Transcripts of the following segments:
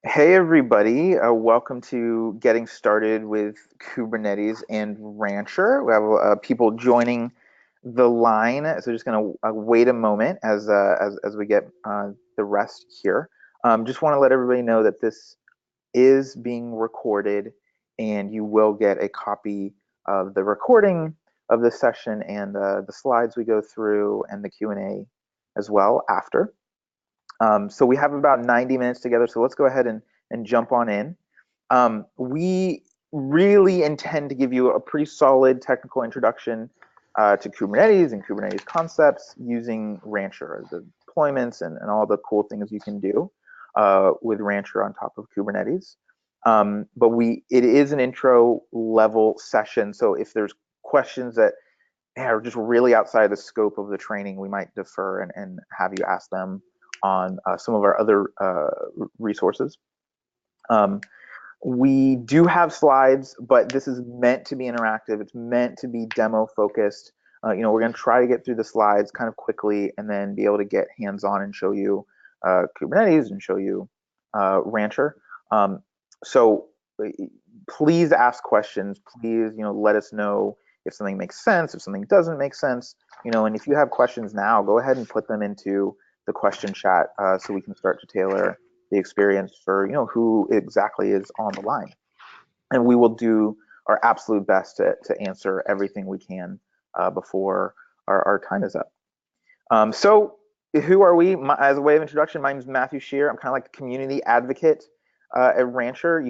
Hey everybody, welcome to getting started with Kubernetes and Rancher. We have people joining the line, so just going to wait a moment as we get the rest here. Just want to let everybody know that this is being recorded, and you will get a copy of the recording of this session and the slides we go through and the Q&A as well after. So we have about 90 minutes together, so let's go ahead and jump on in. We really intend to give you a pretty solid technical introduction to Kubernetes and Kubernetes concepts using Rancher, the deployments and all the cool things you can do with Rancher on top of Kubernetes. But it is an intro level session, so if there's questions that are just really outside the scope of the training, we might defer and have you ask them on some of our other resources. We do have slides, but this is meant to be interactive. It's meant to be demo focused. We're going to try to get through the slides kind of quickly and then be able to get hands-on and show you Kubernetes and show you Rancher. So please ask questions. Please, let us know if something makes sense, if something doesn't make sense, and if you have questions now, go ahead and put them into the question chat so we can start to tailor the experience for who exactly is on the line, and we will do our absolute best to answer everything we can before our time is up. So who are we? As a way of introduction, my name is Matthew Shear. I'm kind of like the community advocate at Rancher.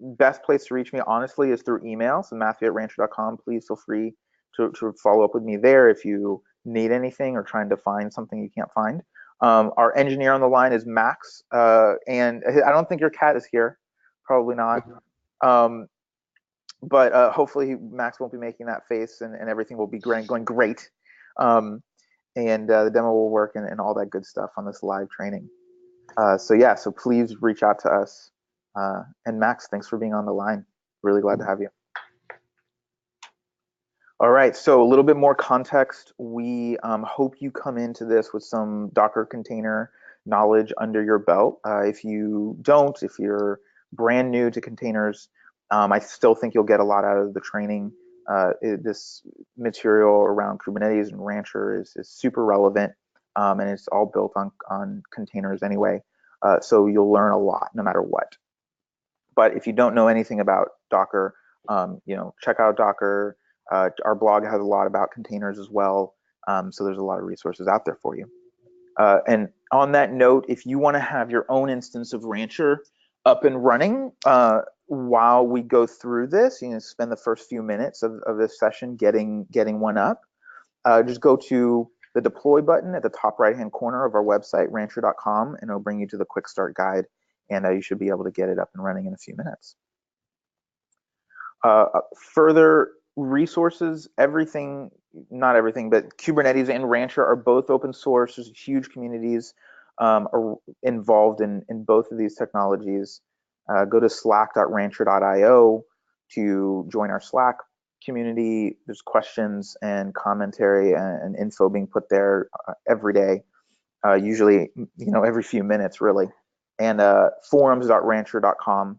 Best place to reach me honestly is through email, so matthew@rancher.com. Please feel free to follow up with me there if you need anything or trying to find something you can't find. Our engineer on the line is Max, and I don't think your cat is here, probably not. But hopefully Max won't be making that face, and everything will be going great. And the demo will work and all that good stuff on this live training. So please reach out to us. And Max, thanks for being on the line. Really glad to have you. All right, so a little bit more context. We hope you come into this with some Docker container knowledge under your belt. If you don't, if you're brand new to containers, I still think you'll get a lot out of the training. This material around Kubernetes and Rancher is super relevant, and it's all built on containers anyway. So you'll learn a lot no matter what. But if you don't know anything about Docker, check out Docker. Our blog has a lot about containers as well, so there's a lot of resources out there for you. And on that note, if you want to have your own instance of Rancher up and running while we go through this, spend the first few minutes of this session getting one up. Just go to the deploy button at the top right-hand corner of our website, rancher.com, and it'll bring you to the quick start guide, and you should be able to get it up and running in a few minutes. Further resources, not everything, but Kubernetes and Rancher are both open source. There's huge communities are involved in both of these technologies. Go to slack.rancher.io to join our Slack community. There's questions and commentary and info being put there every day, usually every few minutes really. And forums.rancher.com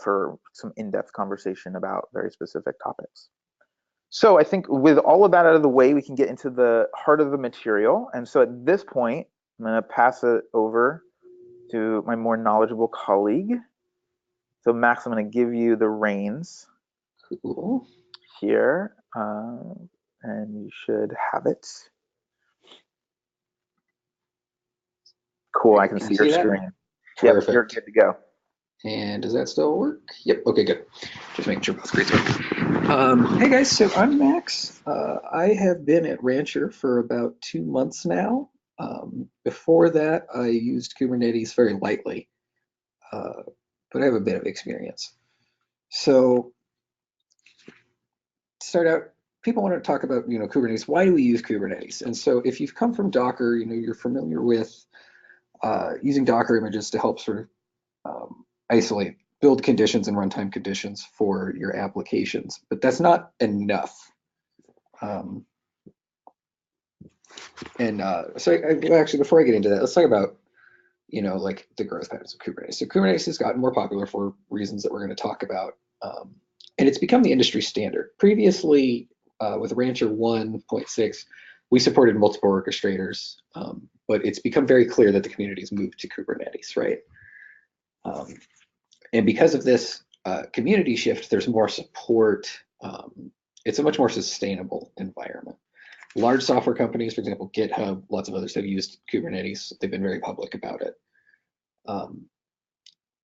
for some in-depth conversation about very specific topics. So I think with all of that out of the way, we can get into the heart of the material. And so at this point, I'm going to pass it over to my more knowledgeable colleague. So Max, I'm going to give you the reins here, and you should have it. Cool, I can see your screen. Yep, you're good to go. And does that still work? Yep, okay, good. Just making sure both screens work. Hey guys, so I'm Max. I have been at Rancher for about 2 months now. Before that, I used Kubernetes very lightly, but I have a bit of experience. So to start out, people want to talk about Kubernetes. Why do we use Kubernetes? And so if you've come from Docker, you're familiar with using Docker images to help sort of isolate, build conditions and runtime conditions for your applications, but that's not enough. So actually, before I get into that, let's talk about like the growth patterns of Kubernetes. So Kubernetes has gotten more popular for reasons that we're going to talk about. And it's become the industry standard. Previously, with Rancher 1.6, we supported multiple orchestrators, but it's become very clear that the community's moved to Kubernetes, right? And because of this community shift, there's more support. It's a much more sustainable environment. Large software companies, for example, GitHub, lots of others have used Kubernetes. They've been very public about it.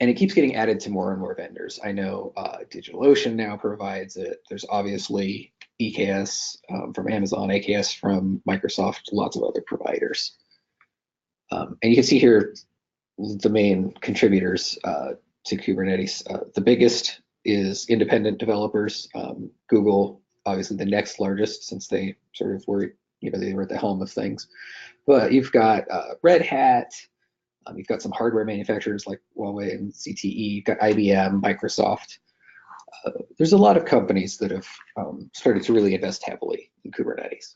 And it keeps getting added to more and more vendors. I know DigitalOcean now provides it. There's obviously EKS from Amazon, AKS from Microsoft, lots of other providers. And you can see here the main contributors to Kubernetes. The biggest is independent developers. Google, obviously the next largest, since they sort of were, they were at the helm of things. But you've got Red Hat. You've got some hardware manufacturers like Huawei and ZTE. You've got IBM, Microsoft. There's a lot of companies that have started to really invest heavily in Kubernetes.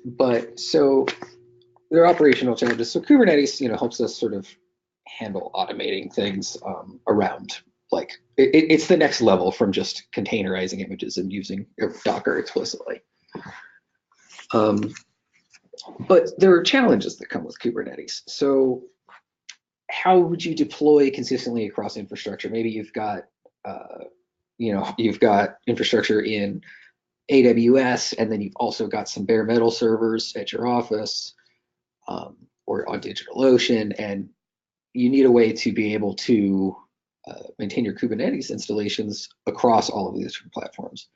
But so there are operational challenges. So Kubernetes, helps us sort of handle automating things around, like it's the next level from just containerizing images and using Docker explicitly. But there are challenges that come with Kubernetes. So how would you deploy consistently across infrastructure? Maybe you've got, you've got infrastructure in AWS, and then you've also got some bare metal servers at your office or on DigitalOcean, and you need a way to be able to maintain your Kubernetes installations across all of these different platforms.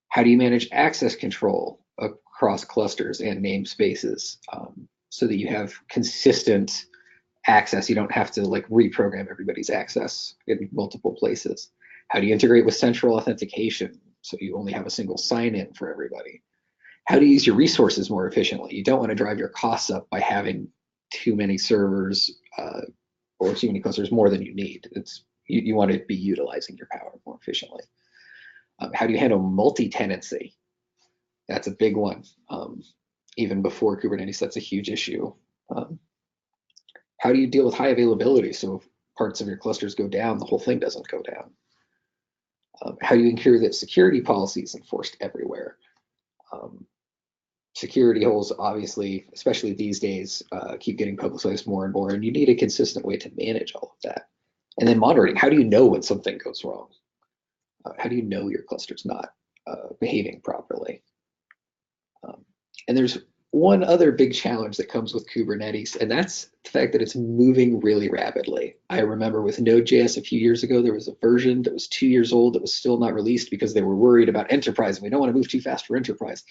How do you manage access control across clusters and namespaces so that you have consistent access? You don't have to like reprogram everybody's access in multiple places. How do you integrate with central authentication so you only have a single sign-in for everybody? How do you use your resources more efficiently? You don't want to drive your costs up by having too many servers or too many clusters more than you need. You want to be utilizing your power more efficiently. How do you handle multi-tenancy? That's a big one. Even before Kubernetes, that's a huge issue. How do you deal with high availability? So if parts of your clusters go down, the whole thing doesn't go down. How do you ensure that security policies enforced everywhere? Security holes, obviously, especially these days, keep getting publicized more and more, and you need a consistent way to manage all of that. And then monitoring, how do you know when something goes wrong? How do you know your cluster's not behaving properly? And there's one other big challenge that comes with Kubernetes, and that's the fact that it's moving really rapidly. I remember with Node.js a few years ago, there was a version that was 2 years old that was still not released because they were worried about enterprise, and we don't want to move too fast for enterprise.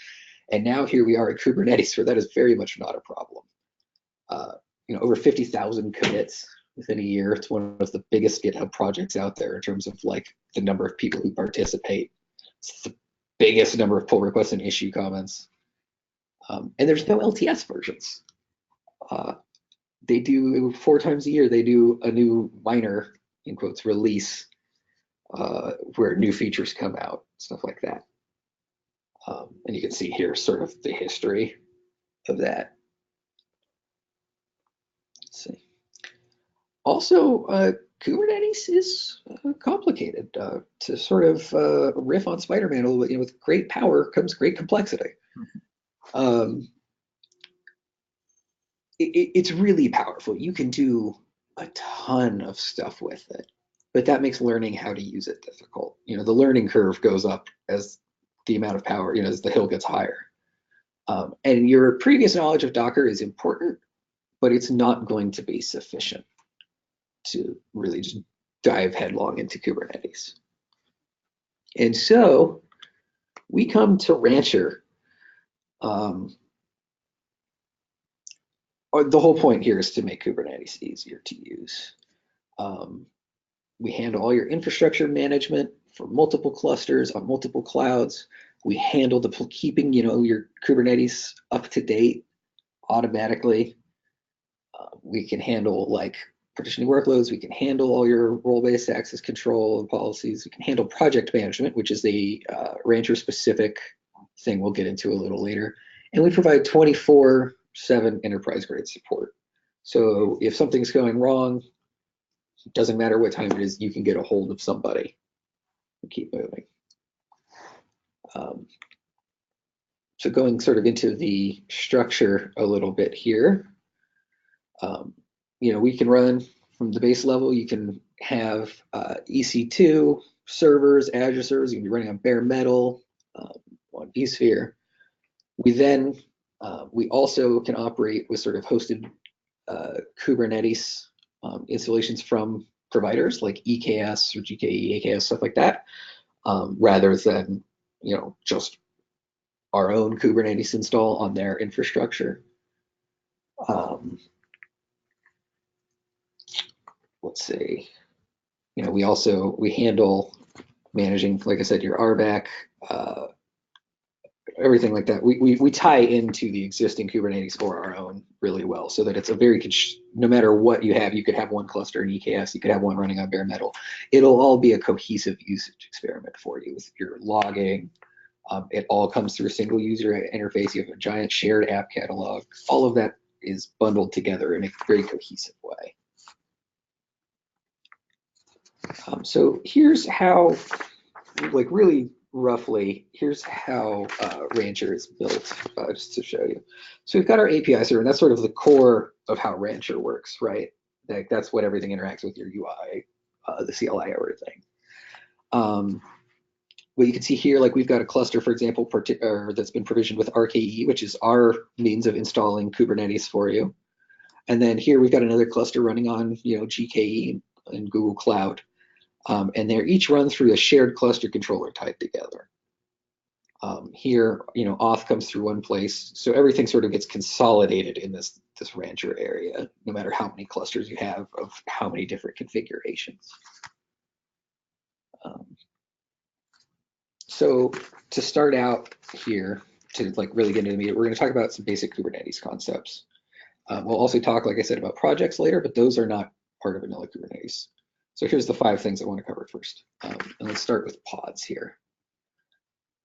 And now here we are at Kubernetes, where that is very much not a problem. Over 50,000 commits within a year. It's one of the biggest GitHub projects out there in terms of like the number of people who participate. It's the biggest number of pull requests and issue comments. And there's no LTS versions. They do 4 times a year, they do a new minor, in quotes, release where new features come out, stuff like that. And you can see here sort of the history of that. Let's see. Also, Kubernetes is complicated. To sort of riff on Spider-Man a little bit, with great power comes great complexity. It's really powerful. You can do a ton of stuff with it, but that makes learning how to use it difficult. The learning curve goes up as the amount of power, as the hill gets higher. And your previous knowledge of Docker is important, but it's not going to be sufficient to really just dive headlong into Kubernetes. And so we come to Rancher. The whole point here is to make Kubernetes easier to use. We handle all your infrastructure management for multiple clusters on multiple clouds. We handle keeping your Kubernetes up to date automatically. We can handle like partitioning workloads. We can handle all your role-based access control and policies. We can handle project management, which is the Rancher specific thing we'll get into a little later. And we provide 24 24/7 enterprise grade support. So if something's going wrong, it doesn't matter what time it is, you can get a hold of somebody and keep moving. So going sort of into the structure a little bit here, we can run from the base level. You can have EC2 servers, Azure servers. You can be running on bare metal, on vSphere. We also can operate with sort of hosted Kubernetes installations from providers like EKS or GKE, AKS, stuff like that, rather than just our own Kubernetes install on their infrastructure. Let's see. We handle managing, like I said, your RBAC, everything like that. We tie into the existing Kubernetes or our own really well, so that it's a very, no matter what you could have one cluster in EKS, you could have one running on bare metal. It'll all be a cohesive usage experiment for you with your logging. It all comes through a single user interface. You have a giant shared app catalog. All of that is bundled together in a very cohesive way. So here's how, really roughly, here's how Rancher is built, just to show you. So we've got our API server, and that's sort of the core of how Rancher works, right? That's what everything interacts with your UI, the CLI, everything. What you can see here, we've got a cluster, for example, that's been provisioned with RKE, which is our means of installing Kubernetes for you. And then here we've got another cluster running on, GKE and Google Cloud. And they're each run through a shared cluster controller tied together. Here, auth comes through one place, so everything sort of gets consolidated in this Rancher area, no matter how many clusters you have of how many different configurations. So to start out here, to really get into the meat, we're going to talk about some basic Kubernetes concepts. We'll also talk, like I said, about projects later, but those are not part of vanilla Kubernetes. So here's the 5 things I want to cover first. And let's start with pods here.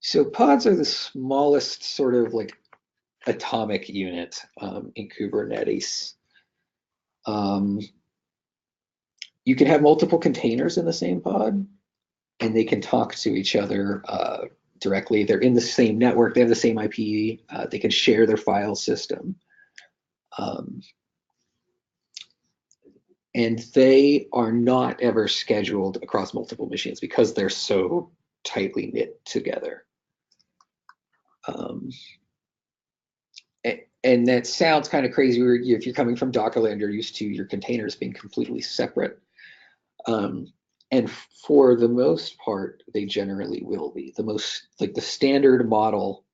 So pods are the smallest sort of atomic unit in Kubernetes. You can have multiple containers in the same pod, and they can talk to each other directly. They're in the same network. They have the same IP. They can share their file system. And they are not ever scheduled across multiple machines because they're so tightly knit together. And that sounds kind of crazy if you're coming from Docker land, you're used to your containers being completely separate. And for the most part, they generally will be. The standard model,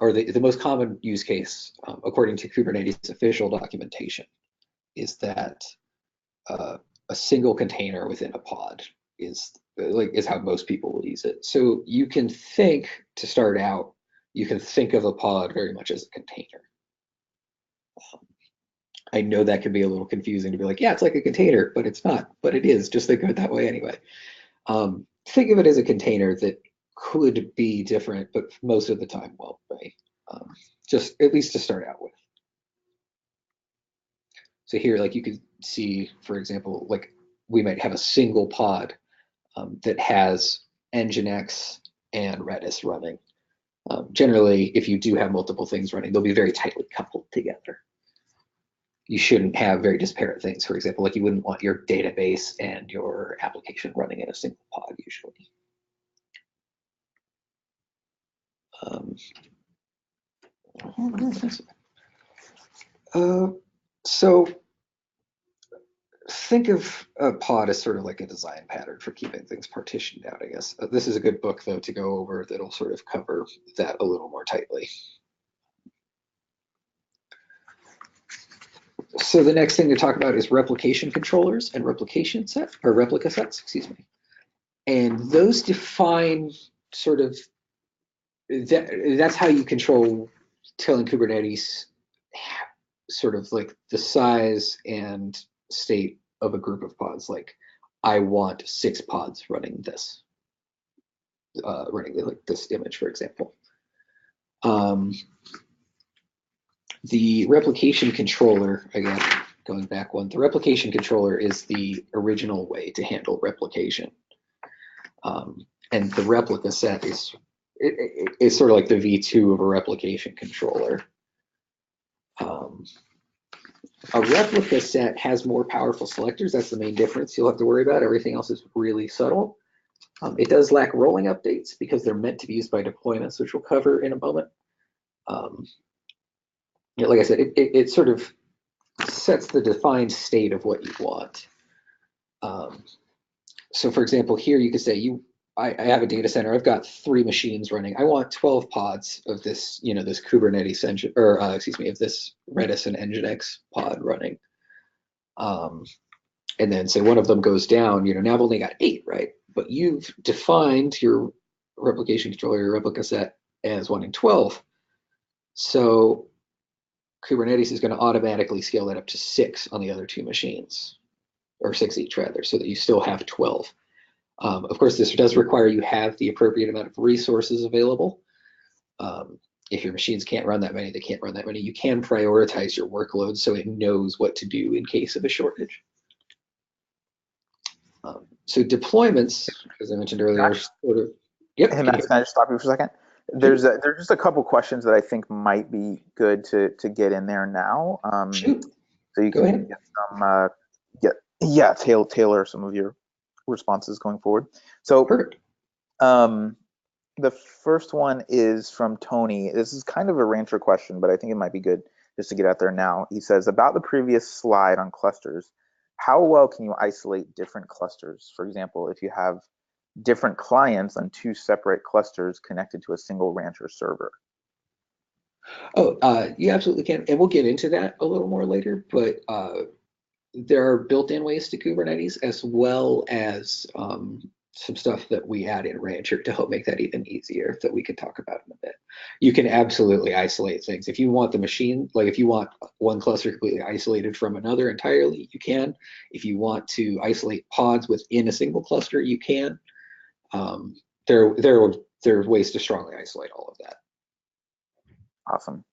or the most common use case, according to Kubernetes official documentation, is that a single container within a pod is how most people will use it. So you can think, to start out, you can think of a pod very much as a container. I know that can be a little confusing to be yeah, it's like a container, but it's not, but it is. Just think of it that way anyway. Think of it as a container that could be different, but most of the time won't be, just at least to start out with. So here, you could see, for example, we might have a single pod that has Nginx and Redis running. Generally, if you do have multiple things running, they'll be very tightly coupled together. You shouldn't have very disparate things. For example, you wouldn't want your database and your application running in a single pod usually. So think of a pod as sort of like a design pattern for keeping things partitioned out, I guess. This is a good book, though, to go over that'll sort of cover that a little more tightly. So the next thing to talk about is replication controllers and replica sets, excuse me. And those define sort of, that's how you control telling Kubernetes sort of the size and state of a group of pods. I want 6 pods running this, running this image, for example. The replication controller, again, going back one, the replication controller is the original way to handle replication. And the replica set is sort of like the V2 of a replication controller. A replica set has more powerful selectors. That's the main difference you'll have to worry about. Everything else is really subtle. It does lack rolling updates because they're meant to be used by deployments, which we'll cover in a moment. Like I said, it sort of sets the defined state of what you want. So for example, here you could say I have a data center. I've got 3 machines running. I want 12 pods of this, this Kubernetes engine, or excuse me, of this Redis and Nginx pod running. And then say one of them goes down. Now I've only got 8, right? But you've defined your replication controller, your replica set, as wanting 12. So Kubernetes is going to automatically scale that up to 6 on the other 2 machines, or 6 each rather, so that you still have 12. Of course, this does require you have the appropriate amount of resources available. If your machines can't run that many, they can't run that many. You can prioritize your workloads so it knows what to do in case of a shortage. So deployments, as I mentioned earlier, sort of. Yep. Hey, Matt, can I just stop you for a second? There's just a couple questions that I think might be good to get in there now. Shoot. So you Go can ahead. get some tailor some of your responses going forward. So Perfect. The first one is from Tony. This is kind of a Rancher question, but I think it might be good just to get out there now. He says, about the previous slide on clusters, how well can you isolate different clusters? For example, if you have different clients on 2 separate clusters connected to a single Rancher server. Oh, you absolutely can. And we'll get into that a little more later, but there are built-in ways to Kubernetes, as well as some stuff that we add in Rancher to help make that even easier, that we could talk about in a bit. You can absolutely isolate things. If you want the machine, like if you want one cluster completely isolated from another entirely, you can. If you want to isolate pods within a single cluster, you can. There are ways to strongly isolate all of that. Awesome.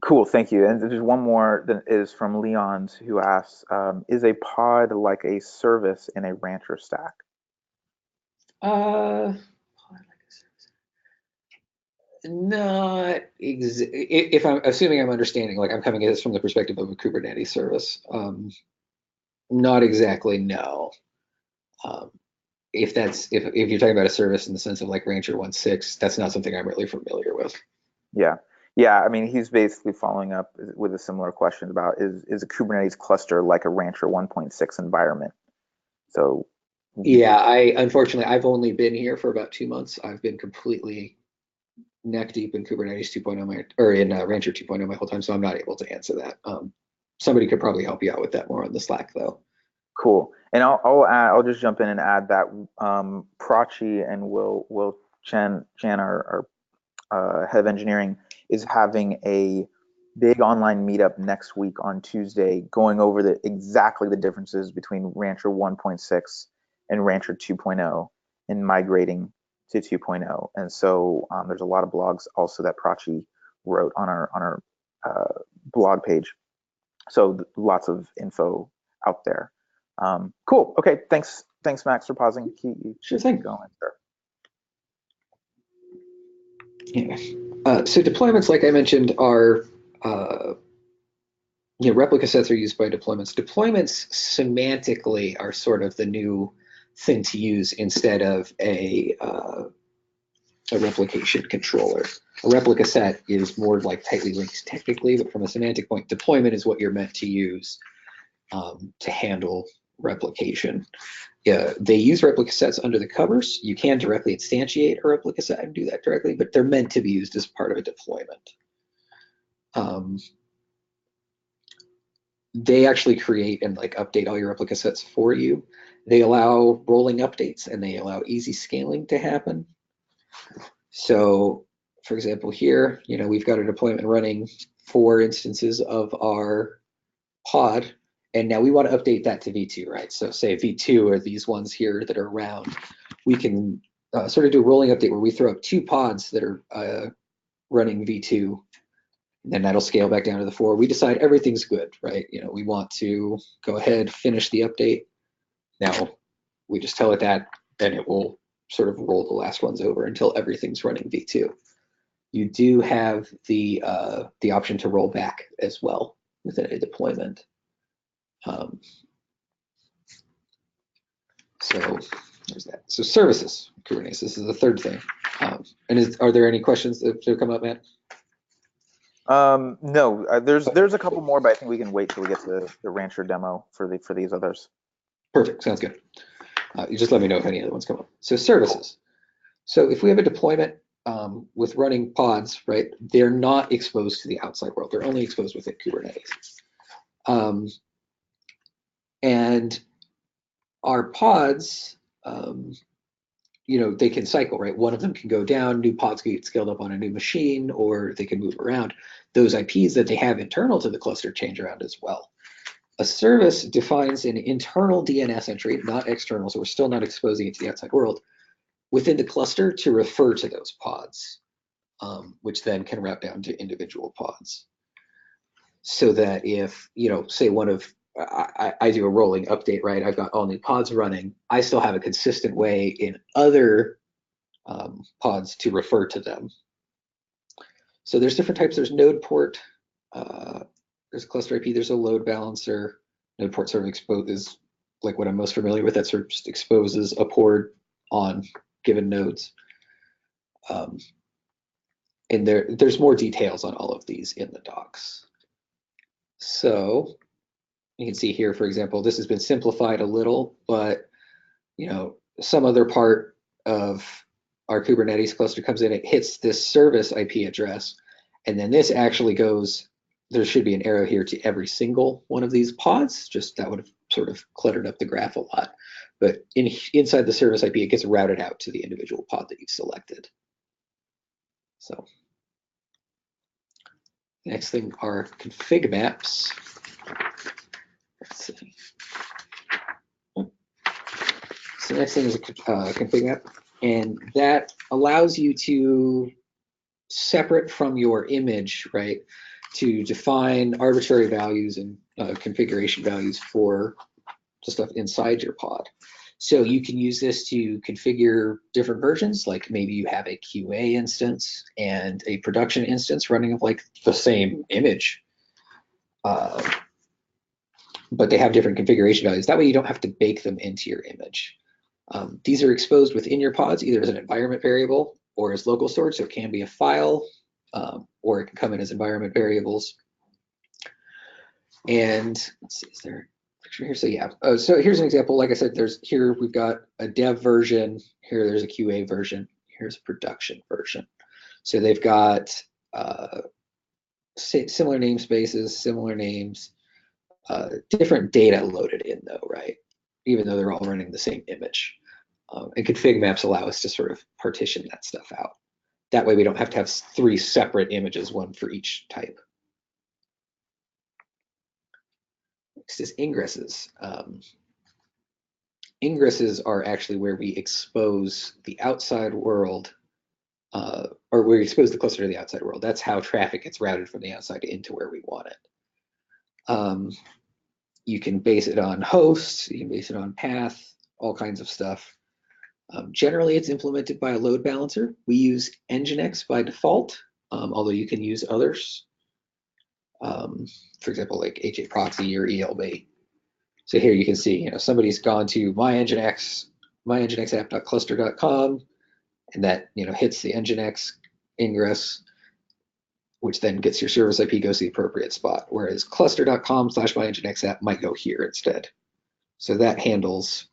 Cool, thank you. And there's one more that is from Leon's, who asks, is a pod like a service in a Rancher stack? Not if I'm assuming I'm understanding, like I'm coming at this from the perspective of a Kubernetes service. Not exactly, no. If you're talking about a service in the sense of like Rancher 1.6, that's not something I'm really familiar with. Yeah. I mean, he's basically following up with a similar question about is a Kubernetes cluster like a Rancher 1.6 environment? So yeah, unfortunately I've only been here for about 2 months. I've been completely neck deep in Kubernetes 2.0 or in Rancher 2.0 my whole time, so I'm not able to answer that. Somebody could probably help you out with that more on the Slack though. Cool. And I'll just jump in and add that Prachi and Will Chen, our head of engineering, is having a big online meetup next week on Tuesday, going over exactly the differences between Rancher 1.6 and Rancher 2.0 and migrating to 2.0. And so there's a lot of blogs also that Prachi wrote on our blog page. So lots of info out there. Cool. Okay. Thanks, Max, for pausing. Sure thing. Going, sir. Yeah. So deployments, like I mentioned, are replica sets are used by deployments. Deployments semantically are sort of the new thing to use instead of a replication controller. A replica set is more like tightly linked technically, but from a semantic point, deployment is what you're meant to use to handle replication. They use replica sets under the covers. You can directly instantiate a replica set and do that directly, but they're meant to be used as part of a deployment. They actually create and like update all your replica sets for you. They allow rolling updates and they allow easy scaling to happen. So for example, here, we've got a deployment running 4 instances of our pod, and now we want to update that to V2, right? So say V2 are these ones here that are around. We can sort of do a rolling update where we throw up 2 pods that are running V2 then that'll scale back down to the 4. We decide everything's good, right? We want to go ahead, finish the update. Now we just tell it that, and it will sort of roll the last ones over until everything's running v2. You do have the option to roll back as well within a deployment. So there's that. So services, Kubernetes, this is the third thing. And are there any questions that have come up, Matt? No, there's a couple more, but I think we can wait till we get to the Rancher demo for these others. Perfect, sounds good. You just let me know if any other ones come up. So services. So if we have a deployment with running pods, right, they're not exposed to the outside world. They're only exposed within Kubernetes. And our pods, they can cycle, right? One of them can go down, new pods get scaled up on a new machine, or they can move around. Those IPs that they have internal to the cluster change around as well. A service defines an internal DNS entry, not external, so we're still not exposing it to the outside world, within the cluster to refer to those pods, which then can route down to individual pods. So that if, say one of, I do a rolling update, right? I've got all new pods running. I still have a consistent way in other pods to refer to them. So there's different types. There's node port, there's a cluster IP, there's a load balancer. Node port sort of is like what I'm most familiar with. That sort of just exposes a port on given nodes. And there's more details on all of these in the docs. So you can see here, for example, this has been simplified a little, but some other part of our Kubernetes cluster comes in, it hits this service IP address, and then this actually goes, there should be an arrow here to every single one of these pods, just that would have sort of cluttered up the graph a lot. But inside the service IP, it gets routed out to the individual pod that you've selected. So next thing are config maps. Let's see. So next thing is a config map, and that allows you to, separate from your image, right, to define arbitrary values and configuration values for the stuff inside your pod. So you can use this to configure different versions, like maybe you have a QA instance and a production instance running of like the same image, but they have different configuration values. That way you don't have to bake them into your image. These are exposed within your pods, either as an environment variable or as local storage, so it can be a file, or it can come in as environment variables. And let's see, is there a picture here? So yeah, so here's an example. Like I said, here we've got a dev version, here there's a QA version, here's a production version. So they've got similar namespaces, similar names, different data loaded in though, right? Even though they're all running the same image. And config maps allow us to sort of partition that stuff out. That way we don't have to have 3 separate images, one for each type. Next is ingresses. Ingresses are actually where we expose the outside world, or we expose the cluster to the outside world. That's how traffic gets routed from the outside into where we want it. You can base it on hosts, you can base it on path, all kinds of stuff. Generally, it's implemented by a load balancer. We use Nginx by default, although you can use others. For example, like HAProxy or ELB. So here you can see, somebody's gone to mynginx app.cluster.com, and that hits the Nginx ingress, which then gets your service IP, goes to the appropriate spot. Whereas cluster.com/mynginx app might go here instead. So that handles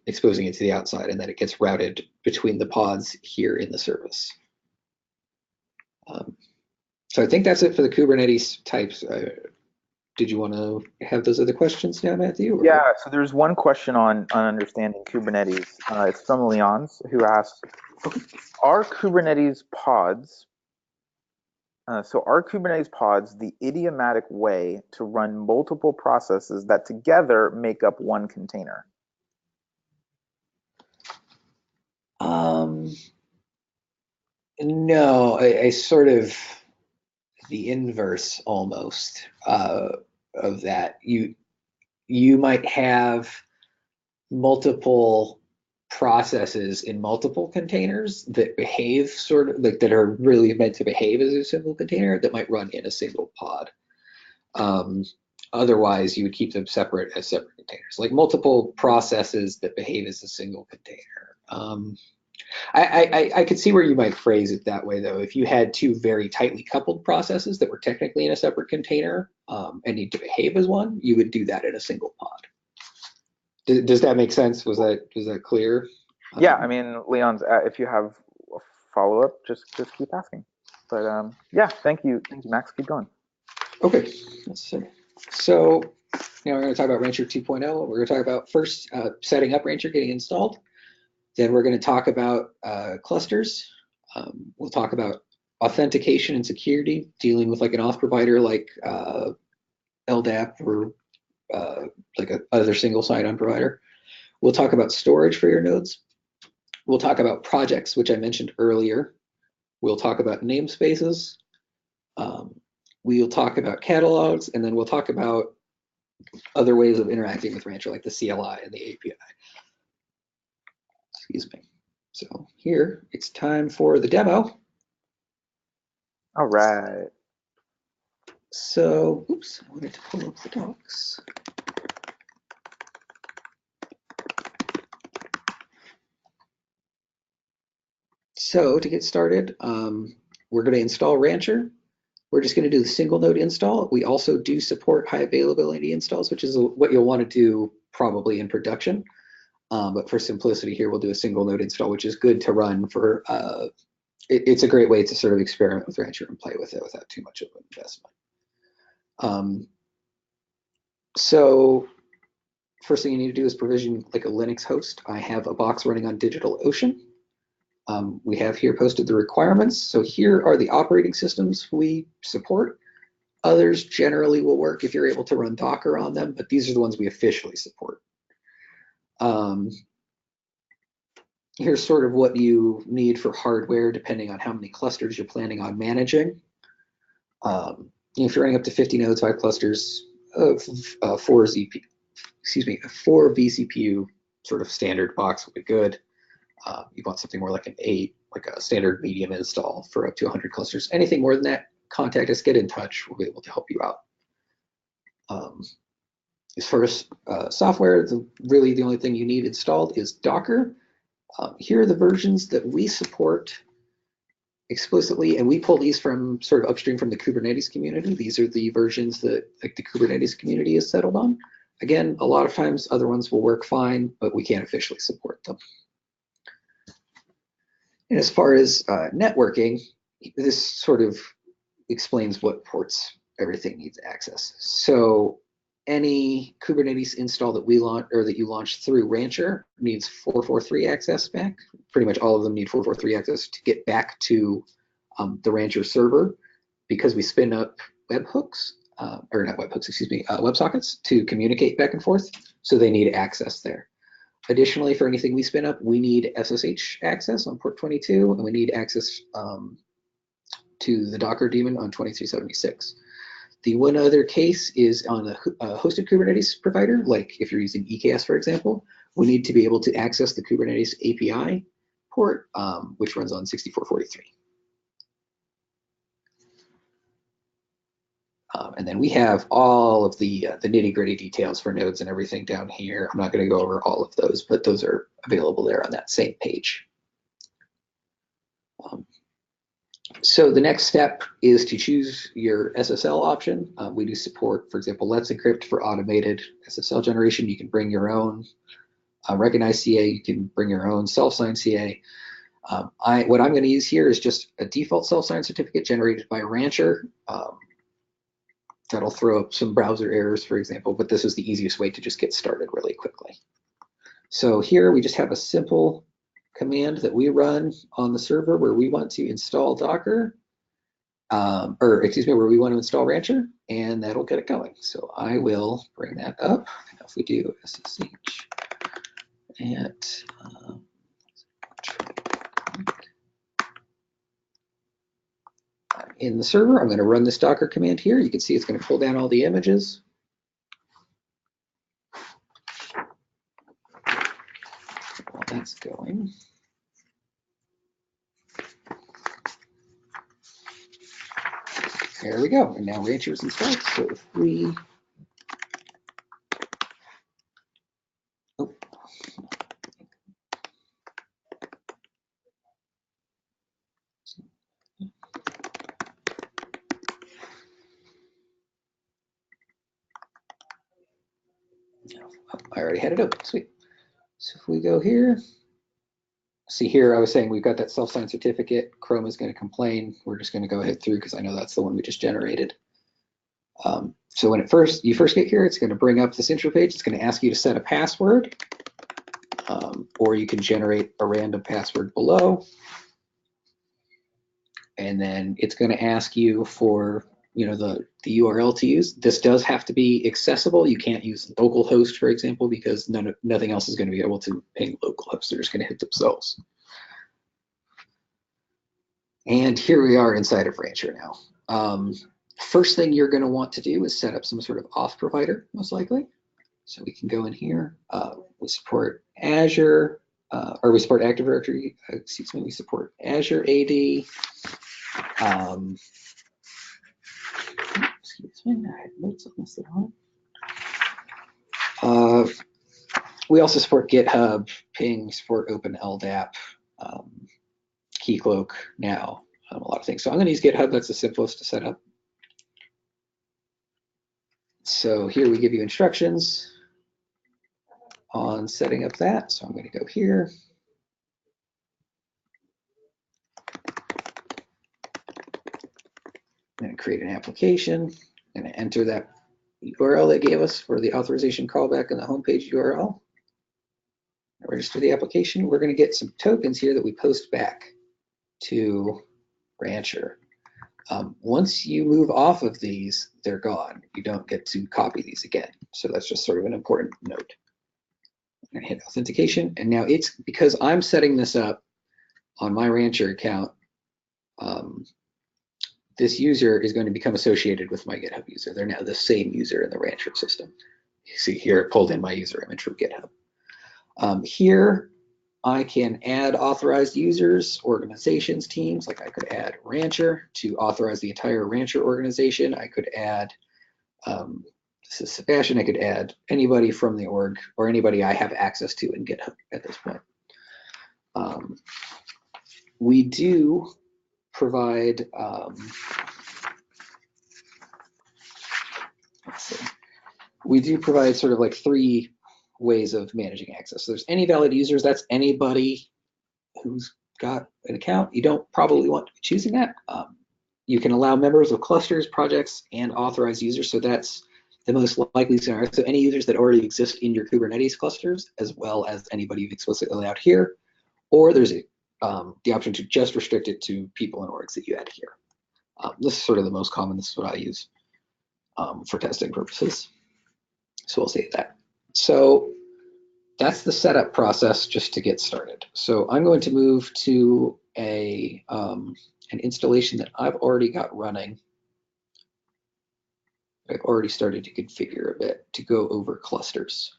exposing it to the outside, and then it gets routed between the pods here in the service. So I think that's it for the Kubernetes types. Did you want to have those other questions now, Matthew? Or? Yeah, so there's one question on understanding Kubernetes. It's from Leon's, who asks, are Kubernetes pods the idiomatic way to run multiple processes that together make up one container? No, I sort of the inverse almost of that. You might have multiple processes in multiple containers that behave sort of like that are really meant to behave as a single container that might run in a single pod. Otherwise, you would keep them separate as separate containers, like multiple processes that behave as a single container. I could see where you might phrase it that way, though. If you had two very tightly coupled processes that were technically in a separate container and need to behave as one, you would do that in a single pod. Does that make sense? Was that clear? Yeah, I mean, Leon's. If you have a follow up, just keep asking. But yeah, thank you, Max. Keep going. Okay, let's see. So now we're going to talk about Rancher 2.0. We're going to talk about first setting up Rancher, getting installed. Then we're going to talk about clusters. We'll talk about authentication and security, dealing with like an auth provider like LDAP or like a other single sign-on provider. We'll talk about storage for your nodes. We'll talk about projects, which I mentioned earlier. We'll talk about namespaces. We'll talk about catalogs, and then we'll talk about other ways of interacting with Rancher, like the CLI and the API. Excuse me. So here, it's time for the demo. All right. So, oops, I wanted to pull up the docs. So to get started, we're going to install Rancher. We're just going to do the single node install. We also do support high availability installs, which is what you'll want to do probably in production. But for simplicity here, we'll do a single node install, which is good to run for, it's a great way to sort of experiment with Rancher and play with it without too much of an investment. So first thing you need to do is provision like a Linux host. I have a box running on DigitalOcean. We have here posted the requirements. So here are the operating systems we support. Others generally will work if you're able to run Docker on them, but these are the ones we officially support. Here's sort of what you need for hardware, depending on how many clusters you're planning on managing. If you're running up to 50 nodes, 5 clusters of 4 vCPU sort of standard box would be good. You want something more like an 8, like a standard medium install for up to 100 clusters. Anything more than that, contact us, get in touch. We'll be able to help you out. As far as software, really the only thing you need installed is Docker. Here are the versions that we support explicitly, and we pull these from sort of upstream from the Kubernetes community. These are the versions that like the Kubernetes community is settled on. Again, a lot of times other ones will work fine, but we can't officially support them. And as far as networking, this sort of explains what ports everything needs access. So any Kubernetes install that we launch or that you launch through Rancher needs 443 access back. Pretty much all of them need 443 access to get back to the Rancher server, because we spin up webhooks, or not webhooks, excuse me, WebSockets to communicate back and forth. So they need access there. Additionally, for anything we spin up, we need SSH access on port 22, and we need access to the Docker daemon on 2376. The one other case is on a hosted Kubernetes provider, like if you're using EKS, for example, we need to be able to access the Kubernetes API port, which runs on 6443. And then we have all of the nitty-gritty details for nodes and everything down here. I'm not going to go over all of those, but those are available there on that same page. So the next step is to choose your SSL option. We do support, for example, Let's Encrypt for automated SSL generation. You can bring your own recognized CA. You can bring your own self-signed CA. What I'm going to use here is just a default self-signed certificate generated by Rancher. That'll throw up some browser errors, for example, but this is the easiest way to just get started really quickly. So here we just have a simple command that we run on the server where we want to install Docker, where we want to install Rancher, and that'll get it going. So I will bring that up. If we do SSH at in the server. I'm going to run this Docker command here. You can see it's going to pull down all the images. While that's going, there we go. And now Rancher is installed. So if we, I already had it open. Sweet. So if we go here, see here, I was saying we've got that self-signed certificate. Chrome is going to complain. We're just going to go ahead through because I know that's the one we just generated. So when you first get here, it's going to bring up this intro page. It's going to ask you to set a password, or you can generate a random password below. And then it's going to ask you for the URL to use. This does have to be accessible. You can't use localhost, for example, because nothing else is going to be able to ping localhost. They're just going to hit themselves. And here we are inside of Rancher now. First thing you're going to want to do is set up some sort of auth provider, most likely. So we can go in here. We support Azure, or we support Active Directory. Excuse me. We support Azure AD. Excuse me, I had notes on this at home. We also support GitHub, Ping, support Open LDAP, Keycloak now, a lot of things. So I'm going to use GitHub. That's the simplest to set up. So here we give you instructions on setting up that. So I'm going to go here. I'm going to create an application. I'm going to enter that URL they gave us for the authorization callback in the homepage URL. Register the application. We're going to get some tokens here that we post back to Rancher. Once you move off of these, they're gone. You don't get to copy these again. So that's just sort of an important note. I'm going to hit authentication. And now it's because I'm setting this up on my Rancher account, this user is going to become associated with my GitHub user. They're now the same user in the Rancher system. You see here, it pulled in my user image from GitHub. Here, I can add authorized users, organizations, teams. Like I could add Rancher to authorize the entire Rancher organization. I could add, this is Sebastian, I could add anybody from the org or anybody I have access to in GitHub at this point. We do provide, let's see, we do provide sort of like 3 ways of managing access. So there's any valid users. That's anybody who's got an account. You don't probably want to be choosing that. You can allow members of clusters, projects, and authorized users. So that's the most likely scenario. So any users that already exist in your Kubernetes clusters, as well as anybody you've explicitly allowed here. Or there's the option to just restrict it to people and orgs that you add here. This is sort of the most common. This is what I use for testing purposes. So we'll save that. So that's the setup process just to get started. So I'm going to move to an installation that I've already got running. I've already started to configure a bit to go over clusters.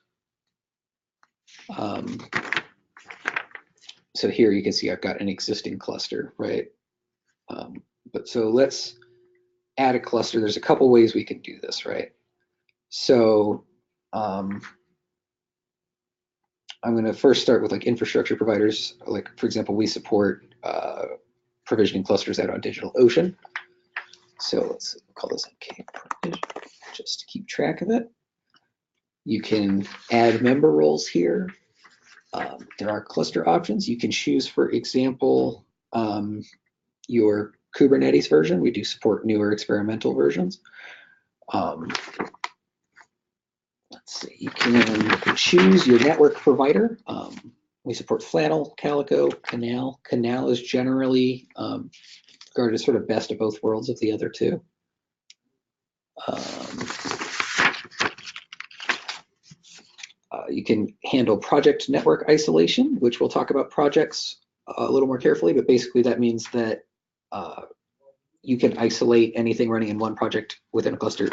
So here you can see I've got an existing cluster, right? But so let's add a cluster. There's a couple ways we can do this, right? So I'm going to first start with like infrastructure providers. Like, for example, we support provisioning clusters out on DigitalOcean. So let's call this MK provision just to keep track of it. You can add member roles here. There are cluster options. You can choose, for example, your Kubernetes version. We do support newer experimental versions. Let's see, you can choose your network provider. We support Flannel, Calico, Canal. Canal is generally regarded as sort of best of both worlds of the other two. You can handle project network isolation, which we'll talk about projects a little more carefully, but basically that means that you can isolate anything running in one project within a cluster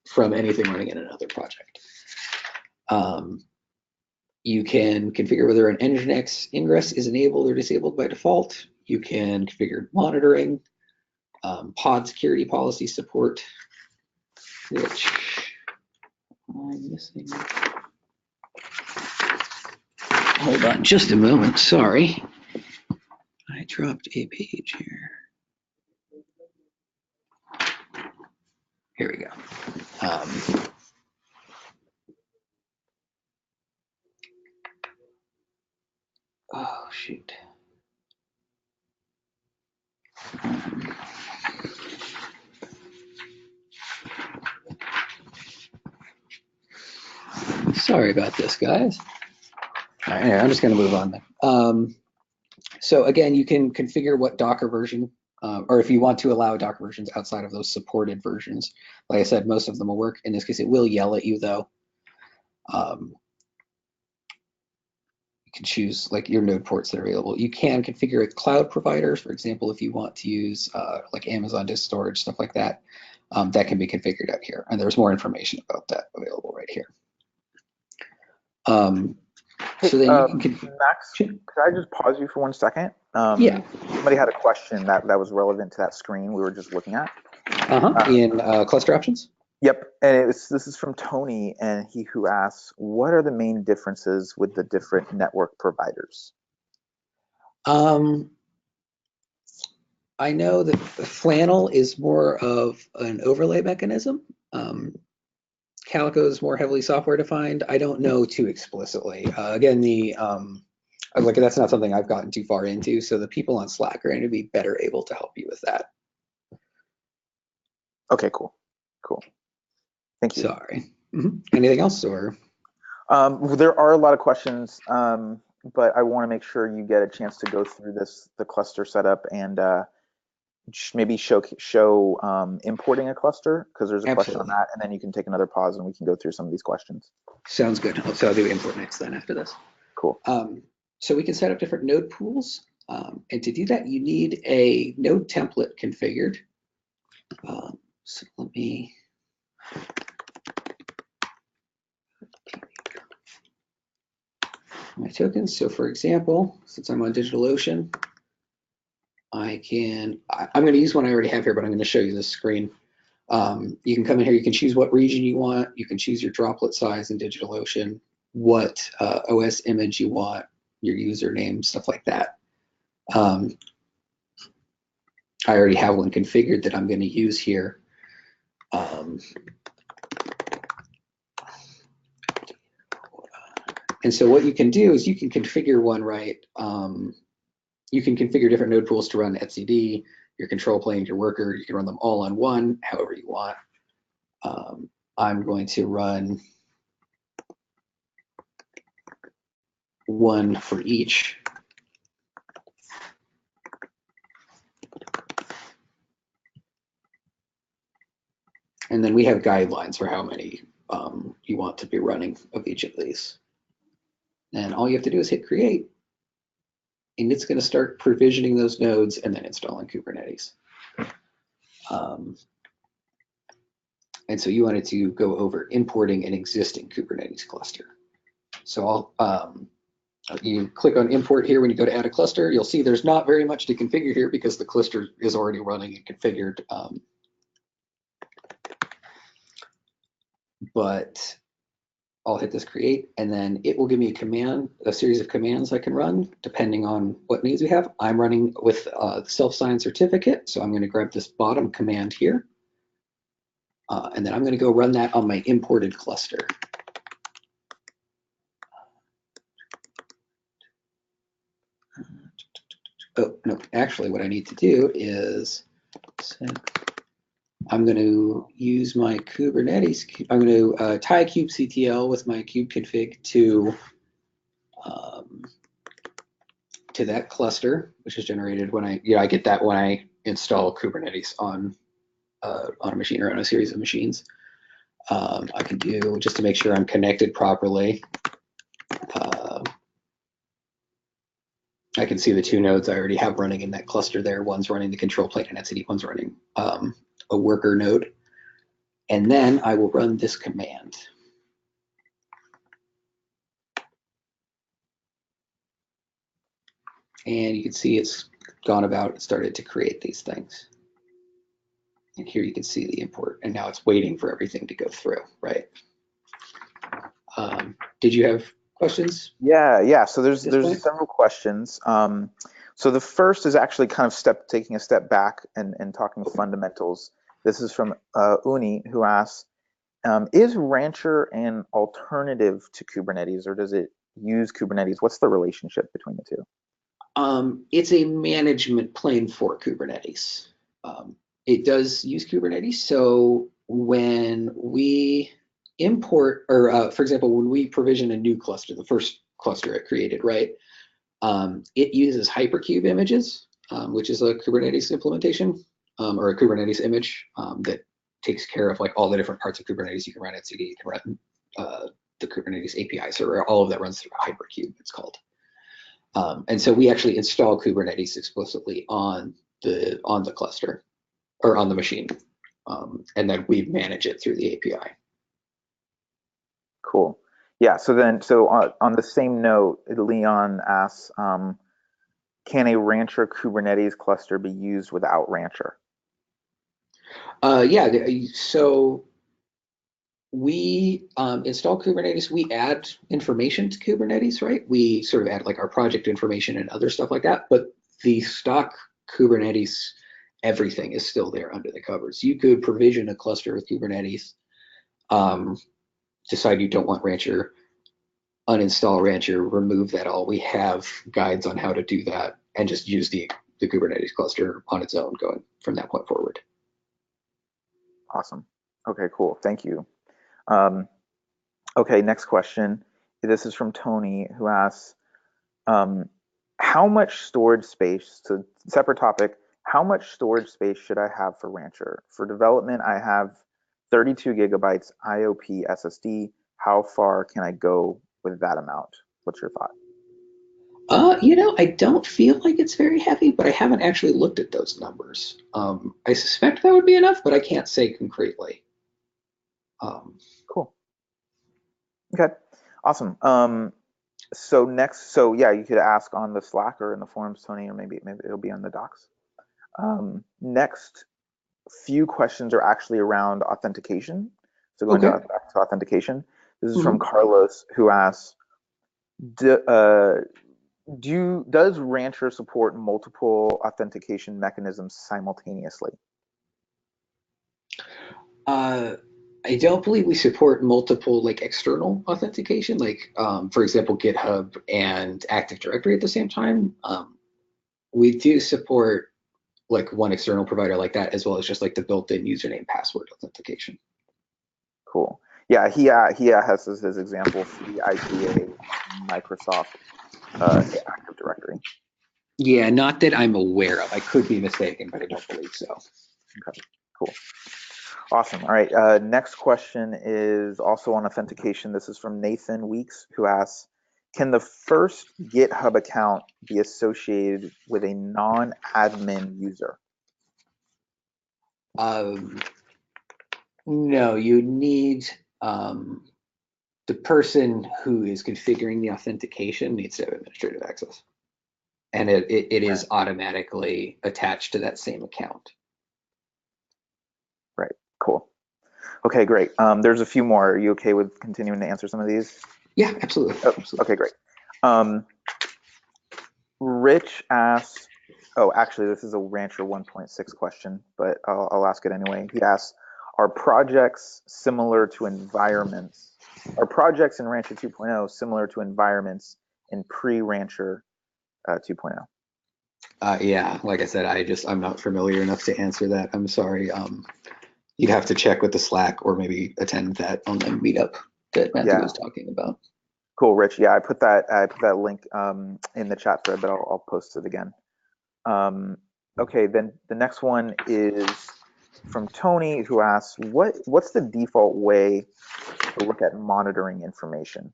from anything running in another project. You can configure whether an Nginx ingress is enabled or disabled by default. You can configure monitoring, pod security policy support, which I'm missing. Hold on just a moment, sorry. I dropped a page here. Here we go. Oh, shoot. Sorry about this, guys. All right, I'm just going to move on then. So again, you can configure what Docker version, or if you want to allow Docker versions outside of those supported versions. Like I said, most of them will work. In this case, it will yell at you though. You can choose like your node ports that are available. You can configure it cloud providers. For example, if you want to use like Amazon disk storage, stuff like that, that can be configured out here. And there's more information about that available right here. Hey, so then you can Max, could I just pause you for 1 second? Yeah. Somebody had a question that was relevant to that screen we were just looking at. In cluster options? Yep, and this is from Tony, and who asks, what are the main differences with the different network providers? I know that Flannel is more of an overlay mechanism. Calico is more heavily software defined. I don't know too explicitly. Again, like that's not something I've gotten too far into. So the people on Slack are going to be better able to help you with that. Okay, cool. Thank you. Sorry. Anything else, or? There are a lot of questions, but I want to make sure you get a chance to go through the cluster setup and maybe show importing a cluster, because there's a question on that, and then you can take another pause and we can go through some of these questions. Sounds good. So I'll do import next then after this. Cool. So we can set up different node pools, and to do that you need a node template configured. So let me my tokens. So for example, since I'm on DigitalOcean, I'm going to use one I already have here, but I'm going to show you this screen. You can come in here, you can choose what region you want, you can choose your droplet size in DigitalOcean, what OS image you want, your username, stuff like that. I already have one configured that I'm going to use here. And so what you can do is you can configure one right. You can configure different node pools to run etcd, your control plane, your worker. You can run them all on one, however you want. I'm going to run one for each. And then we have guidelines for how many you want to be running of each of these. And all you have to do is hit create, and it's going to start provisioning those nodes and then installing Kubernetes. And so you wanted to go over importing an existing Kubernetes cluster. So you click on import here when you go to add a cluster. You'll see there's not very much to configure here because the cluster is already running and configured. But I'll hit this create, and then it will give me a series of commands I can run depending on what needs we have. I'm running with the self-signed certificate, so I'm going to grab this bottom command here, and then I'm going to go run that on my imported cluster. Oh, no, actually what I need to do is I'm going to use my Kubernetes. I'm going to tie kubectl with my kubeconfig to that cluster, which is generated when I get that when I install Kubernetes on a machine or on a series of machines. I can do, just to make sure I'm connected properly, I can see the two nodes I already have running in that cluster there. One's running the control plane and entity, one's running a worker node. And then I will run this command. And you can see it's gone about and started to create these things. And here you can see the import, and now it's waiting for everything to go through, right? Did you have questions? Yeah. So there's several questions. So the first is actually kind of taking a step back and talking fundamentals. This is from Uni, who asks, is Rancher an alternative to Kubernetes, or does it use Kubernetes? What's the relationship between the two? It's a management plane for Kubernetes. It does use Kubernetes. So when we import, or for example, when we provision a new cluster, the first cluster it created, right? It uses hypercube images, which is a Kubernetes implementation or a Kubernetes image that takes care of like all the different parts of Kubernetes. You can run etcd, you can run the Kubernetes API server, all of that runs through hypercube, it's called. And so we actually install Kubernetes explicitly on the cluster or on the machine, and then we manage it through the API. Cool. Yeah. So on the same note, Leon asks, can a Rancher Kubernetes cluster be used without Rancher? Yeah. So we install Kubernetes, we add information to Kubernetes, right? We sort of add like our project information and other stuff like that, but the stock Kubernetes, everything is still there under the covers. You could provision a cluster with Kubernetes, decide you don't want Rancher, uninstall Rancher, remove that all. We have guides on how to do that and just use the Kubernetes cluster on its own going from that point forward. Awesome. Okay, cool. Thank you. Okay, next question. This is from Tony, who asks, how much storage space, so separate topic, how much storage space should I have for Rancher? For development, I have 32 gigabytes IOP SSD. How far can I go with that amount? What's your thought? I don't feel like it's very heavy, but I haven't actually looked at those numbers. I suspect that would be enough, but I can't say concretely. Cool. Okay, awesome. So yeah, you could ask on the Slack or in the forums, Tony, or maybe it'll be on the docs. Next few questions are actually around authentication. So going Okay. back to authentication, this is from Mhm. Carlos, who asks, does Rancher support multiple authentication mechanisms simultaneously? I don't believe we support multiple like external authentication, like for example, GitHub and Active Directory at the same time. We do support like one external provider like that, as well as just like the built-in username password authentication. Cool. Yeah, he has his example CICA Microsoft Active Directory. Yeah, not that I'm aware of. I could be mistaken, but I don't believe so. Okay, cool. Awesome. All right. Next question is also on authentication. This is from Nathan Weeks, who asks, can the first GitHub account be associated with a non-admin user? No, you need the person who is configuring the authentication needs to have administrative access. And it is automatically attached to that same account. Right. Cool. Okay, great. There's a few more. Are you okay with continuing to answer some of these? Yeah, absolutely. Oh, Absolutely. okay, great. Rich asks, oh, actually, this is a Rancher 1.6 question, but I'll ask it anyway. He asks, are projects similar to environments? Are projects in Rancher 2.0 similar to environments in pre-Rancher 2.0? Yeah, like I said, I'm not familiar enough to answer that. I'm sorry. You'd have to check with the Slack or maybe attend that online meetup that Matthew was talking about. Cool, Rich. Yeah, I put that link in the chat thread, but I'll post it again. Okay, then the next one is from Tony, who asks, what's the default way to look at monitoring information?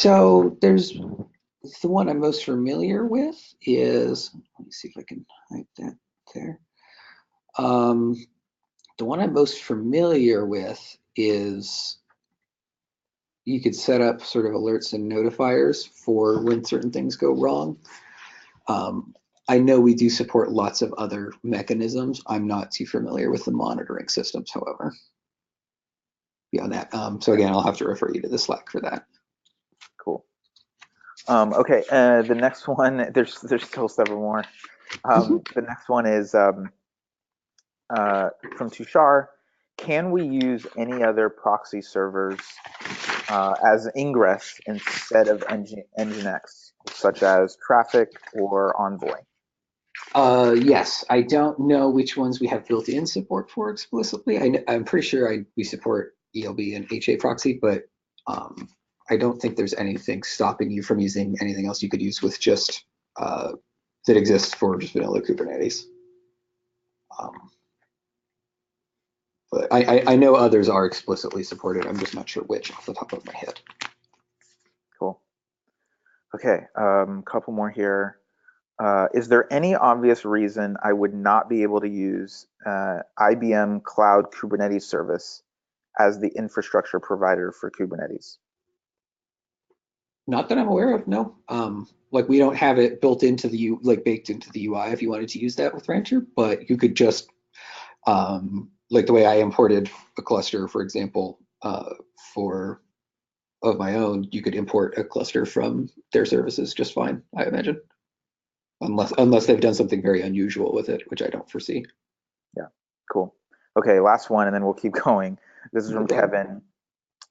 So there's the one I'm most familiar with is, let me see if I can hide that there. The one I'm most familiar with is you could set up sort of alerts and notifiers for when certain things go wrong. I know we do support lots of other mechanisms. I'm not too familiar with the monitoring systems, however. Beyond that, so again, I'll have to refer you to the Slack for that. Cool. Okay, the next one, there's still several more. The next one is from Tushar. Can we use any other proxy servers as ingress instead of Nginx, such as Traffic or Envoy? Yes, I don't know which ones we have built-in support for explicitly. I'm pretty sure we support ELB and HA proxy, but I don't think there's anything stopping you from using anything else you could use with just that exists for just vanilla Kubernetes. But I know others are explicitly supported. I'm just not sure which off the top of my head. Cool. Okay, couple more here. Is there any obvious reason I would not be able to use IBM Cloud Kubernetes Service as the infrastructure provider for Kubernetes? Not that I'm aware of, no. Like we don't have it built into the baked into the UI if you wanted to use that with Rancher, but you could just like the way I imported a cluster, for example, of my own, you could import a cluster from their services just fine, I imagine. Unless they've done something very unusual with it, which I don't foresee. Yeah, cool. Okay, last one, and then we'll keep going. This is from Kevin.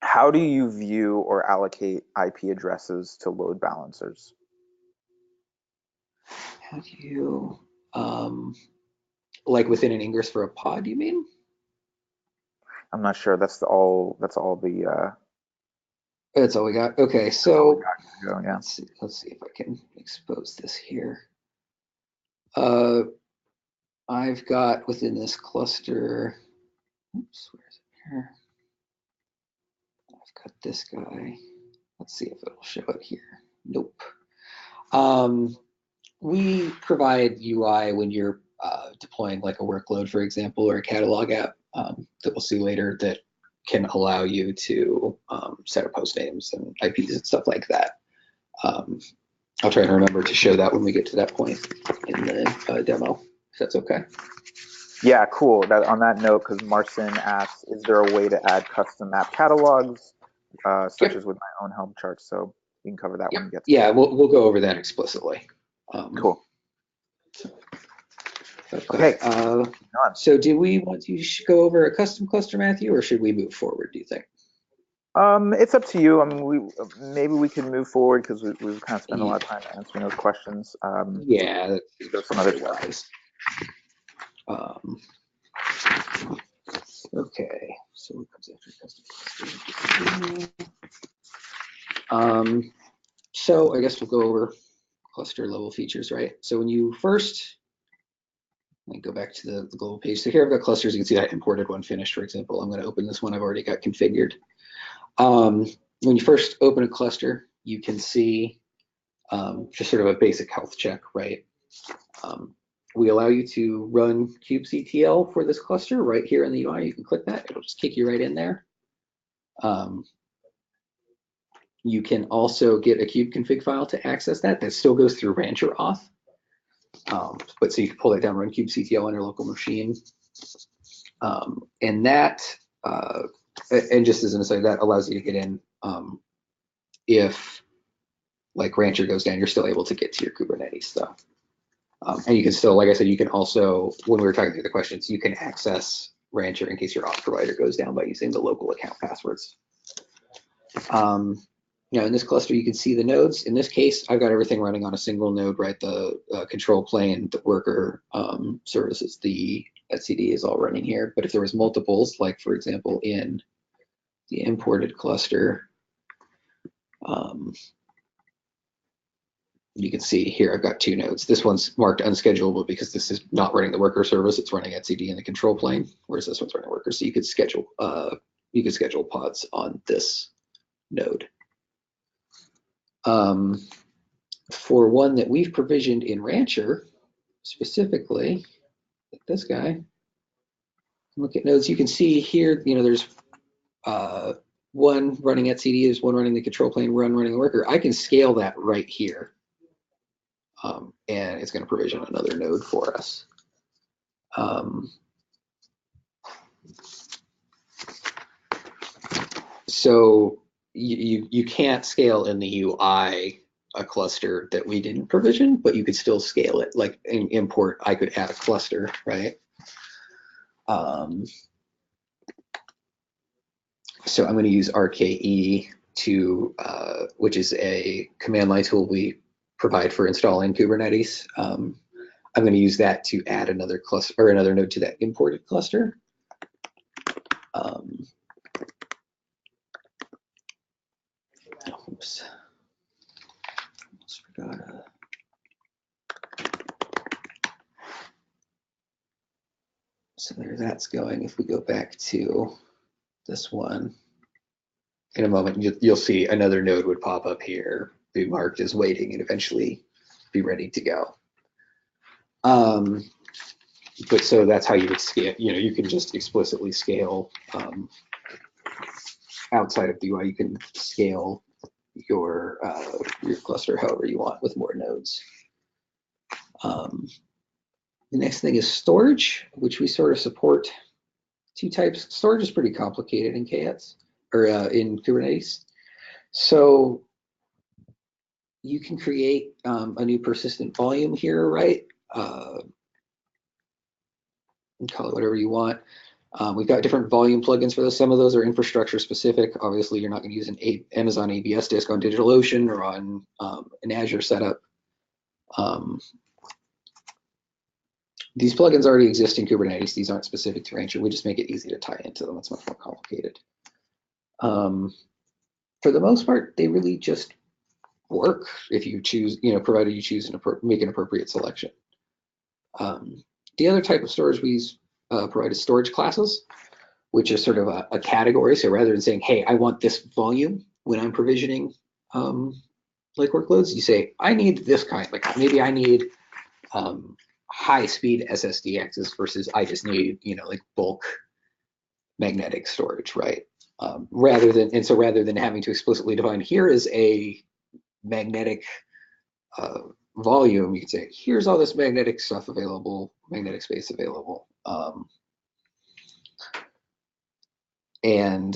How do you view or allocate IP addresses to load balancers? How do you, like within an ingress for a pod, you mean? I'm not sure. That's all the. That's all we got. Okay, so Go, yeah. let's see if I can expose this here. I've got within this cluster. Oops, where is it here? I've got this guy. Let's see if it'll show it here. Nope. We provide UI when you're deploying like a workload, for example, or a catalog app that we'll see later that can allow you to set up host names and IPs and stuff like that. I'll try and remember to show that when we get to that point in the demo, if that's okay. Yeah, cool. On that note, because Marcin asks, is there a way to add custom map catalogs, such as with my own Helm charts? So you can cover that when we get to Yeah, we'll go over that explicitly. Cool. Okay. So do we want to go over a custom cluster, Matthew, or should we move forward, do you think? It's up to you. I mean, maybe we can move forward because we've kind of spent a lot of time answering those questions. Yeah, there's some other stuff. Okay, so what comes after custom cluster? So I guess we'll go over cluster level features, right? So when you first, let me go back to the global page. So here I've got clusters. You can see I imported one finished, for example. I'm going to open this one I've already got configured. When you first open a cluster, you can see just sort of a basic health check, right? We allow you to run kubectl for this cluster right here in the UI. You can click that. It'll just kick you right in there. You can also get a kube config file to access that. That still goes through Rancher auth. But so you can pull that down, run kubectl on your local machine. And that, and just as an aside, that allows you to get in if like Rancher goes down, you're still able to get to your Kubernetes stuff. And you can still, like I said, you can also, when we were talking through the questions, you can access Rancher in case your auth provider goes down by using the local account passwords. Now in this cluster, you can see the nodes. In this case, I've got everything running on a single node, right? The control plane, the worker services, the etcd is all running here. But if there was multiples, like for example, in the imported cluster, you can see here I've got two nodes. This one's marked unschedulable because this is not running the worker service. It's running etcd in the control plane, whereas this one's running worker. So you could schedule pods on this node. For one that we've provisioned in Rancher, specifically, like this guy, look at nodes, you can see here, there's one running etcd, there's one running the control plane, one running the worker. I can scale that right here. And it's going to provision another node for us. So you can't scale in the UI a cluster that we didn't provision, but you could still scale it. Like in import, I could add a cluster, right? So I'm going to use RKE which is a command line tool we provide for installing Kubernetes. I'm going to use that to add another cluster or another node to that imported cluster. Oops, almost forgot. So there that's going. If we go back to this one, in a moment, you'll see another node would pop up here, be marked as waiting, and eventually be ready to go. But so that's how you would scale. You can just explicitly scale outside of the UI. You can scale your cluster however you want with more nodes. The next thing is storage, which we sort of support two types. Storage is pretty complicated in KS or in Kubernetes. So you can create a new persistent volume here, right? And call it whatever you want. We've got different volume plugins for those. Some of those are infrastructure specific. Obviously, you're not going to use an Amazon ABS disk on DigitalOcean or on an Azure setup. These plugins already exist in Kubernetes. These aren't specific to Rancher. We just make it easy to tie into them. It's much more complicated. For the most part, they really just work if you choose, provided you choose and make an appropriate selection. The other type of storage we provide is storage classes, which is sort of a category. So rather than saying, hey, I want this volume when I'm provisioning like workloads, you say, I need this kind. Like maybe I need high-speed SSD access versus I just need, like bulk magnetic storage, right? Rather than having to explicitly define, here is a magnetic volume, you can say, here's all this magnetic stuff available, magnetic space available. And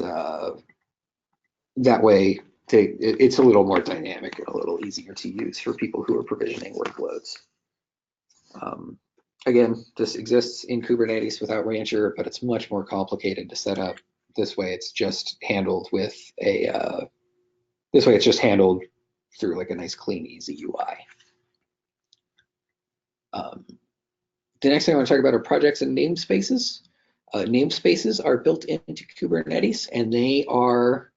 that way, it's a little more dynamic and a little easier to use for people who are provisioning workloads. Again, this exists in Kubernetes without Rancher, but it's much more complicated to set up. This way, it's just handled with through like a nice, clean, easy UI. The next thing I want to talk about are projects and namespaces. Namespaces are built into Kubernetes, and they are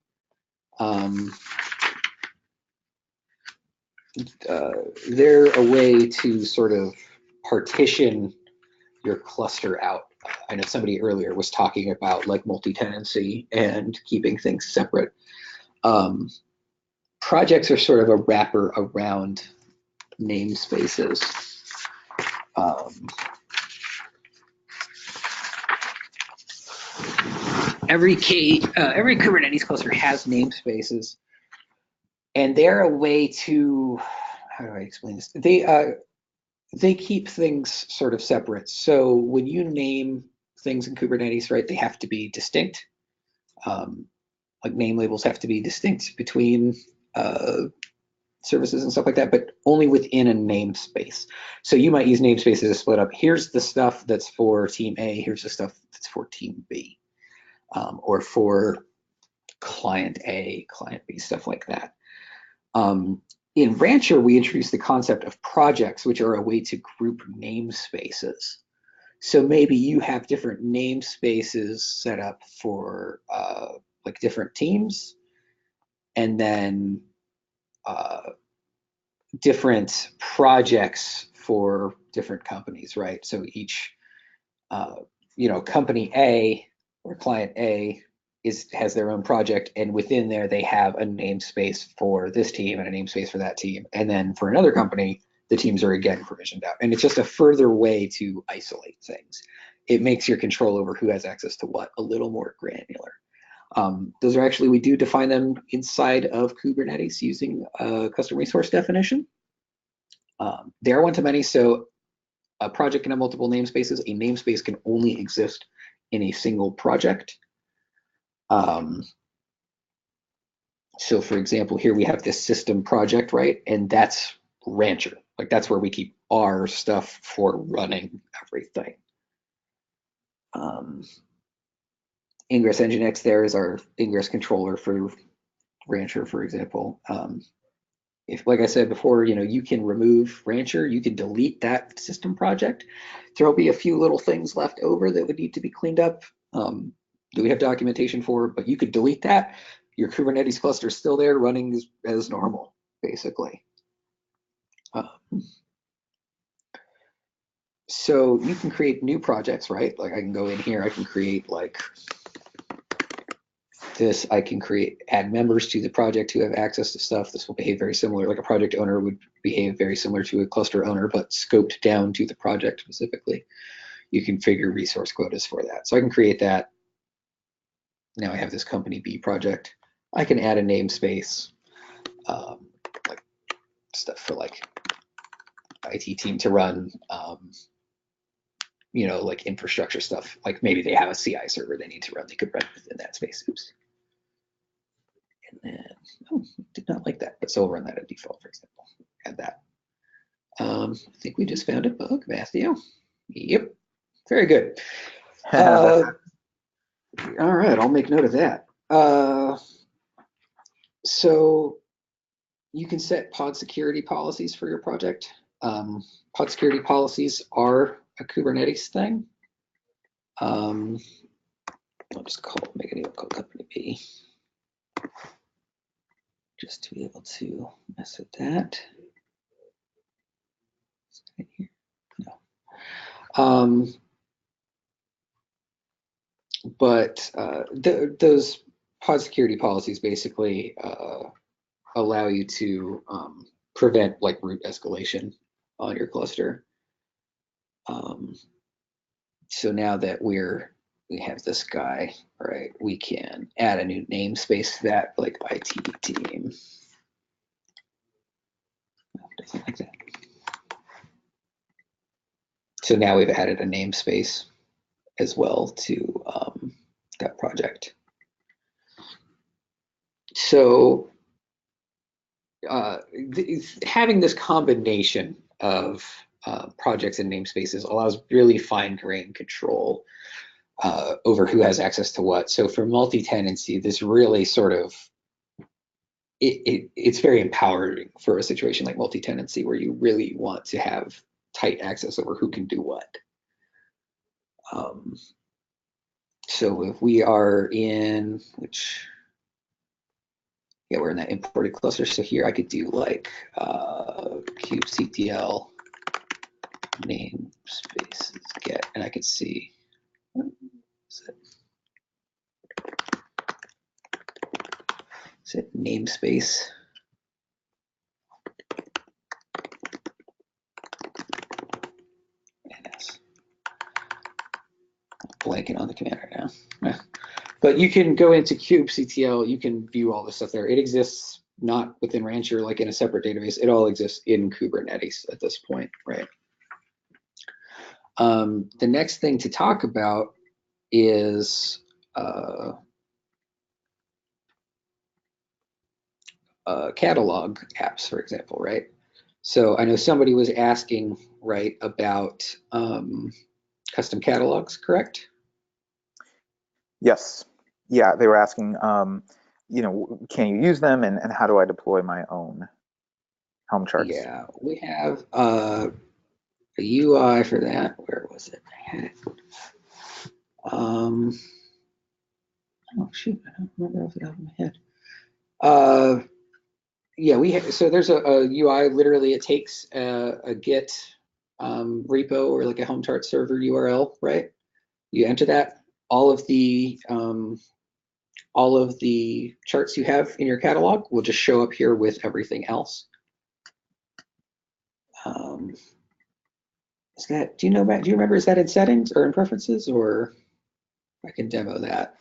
they're a way to sort of partition your cluster out. I know somebody earlier was talking about like multi-tenancy and keeping things separate. Projects are sort of a wrapper around namespaces. Every Kubernetes cluster has namespaces, and they're a way to, how do I explain this? They keep things sort of separate. So when you name things in Kubernetes, right, they have to be distinct. Like name labels have to be distinct between services and stuff like that, but only within a namespace. So you might use namespaces to split up. Here's the stuff that's for team A. Here's the stuff that's for team B, or for client A, client B, stuff like that. In Rancher, we introduced the concept of projects, which are a way to group namespaces. So maybe you have different namespaces set up for like different teams, and then different projects for different companies, right? So each, company A or client A has their own project, and within there they have a namespace for this team and a namespace for that team. And then for another company, the teams are again provisioned out. And it's just a further way to isolate things. It makes your control over who has access to what a little more granular. Those are actually, we do define them inside of Kubernetes using a custom resource definition. They are one-to-many, so a project can have multiple namespaces. A namespace can only exist in a single project. So for example, here we have this system project, right? And that's Rancher. Like that's where we keep our stuff for running everything. Ingress Nginx there is our ingress controller for Rancher, for example. If, like I said before, you can remove Rancher, you can delete that system project. There'll be a few little things left over that would need to be cleaned up that we have documentation for, but you could delete that. Your Kubernetes cluster is still there running as normal, basically. So you can create new projects, right? Like I can go in here, I can create like this, I can add members to the project who have access to stuff. This will behave very similar, like a project owner would behave very similar to a cluster owner, but scoped down to the project specifically. You configure resource quotas for that. So I can create that. Now I have this company B project. I can add a namespace, like stuff for like IT team to run, like infrastructure stuff. Like maybe they have a CI server they need to run. They could run within that space. Oops. And then, did not like that, but so we'll run that at default, for example. Add that. I think we just found a bug, Matthew. Yep. Very good. All right, I'll make note of that. So you can set pod security policies for your project. Pod security policies are a Kubernetes thing. I'll just make a new one called Company B, just to be able to mess with that. No. But those pod security policies basically allow you to prevent like root escalation on your cluster. So now that we have this guy, right, we can add a new namespace to that, like IT team. Doesn't like that. So now we've added a namespace as well to that project. So having this combination of projects and namespaces allows really fine-grained control over who has access to what. So for multi-tenancy, this really sort of, it's very empowering for a situation like multi-tenancy where you really want to have tight access over who can do what. So if we are in, we're in that imported cluster. So here I could do like kubectl namespaces get, and I could see, is it namespace? Yes. I'm blanking on the command right now. But you can go into kubectl, you can view all this stuff there. It exists not within Rancher, like in a separate database. It all exists in Kubernetes at this point, right? The next thing to talk about is catalog apps, for example, right? So I know somebody was asking, right, about custom catalogs, correct? Yes. Yeah, they were asking, can you use them, and how do I deploy my own Helm charts? Yeah, we have a UI for that. Where was it? Oh shoot, I don't remember off the top of my head. Yeah, so there's a UI. Literally, it takes a Git repo or like a Helm chart server URL, right? You enter that. All of the all of the charts you have in your catalog will just show up here with everything else. Is that, do you remember, is that in settings or in preferences, or I can demo that?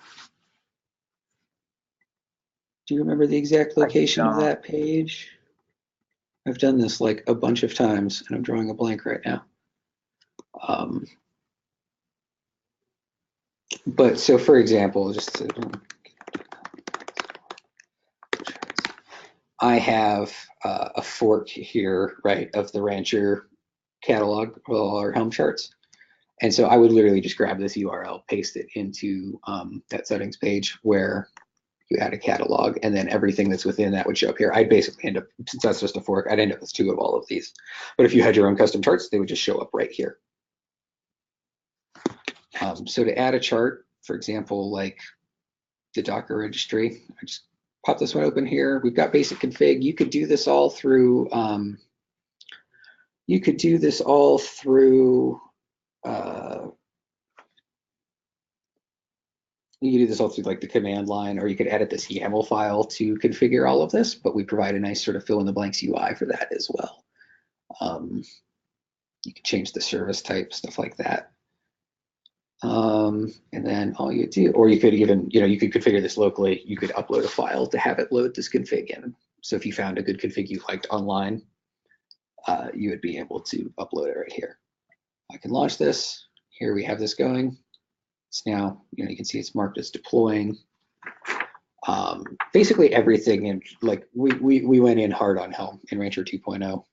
Do you remember the exact location of that page? I've done this like a bunch of times and I'm drawing a blank right now. But so for example, just to, I have a fork here, right, of the Rancher catalog or Helm charts. And so I would literally just grab this URL, paste it into that settings page where you add a catalog, and then everything that's within that would show up here. I'd basically end up, since that's just a fork, I'd end up with 2 of all of these. But if you had your own custom charts, they would just show up right here. So to add a chart, for example, like the Docker registry, I just pop this one open here. We've got basic config. You could do this all through, you could do this all through like the command line, or you could edit this YAML file to configure all of this, but we provide a nice sort of fill in the blanks UI for that as well. You can change the service type, stuff like that. And then all you do, or you could even, you could configure this locally. You could upload a file to have it load this config in. So if you found a good config you liked online, you would be able to upload it right here. I can launch this. Here we have this going. It's now, you can see it's marked as deploying. Basically everything, and like we went in hard on Helm in Rancher 2.0.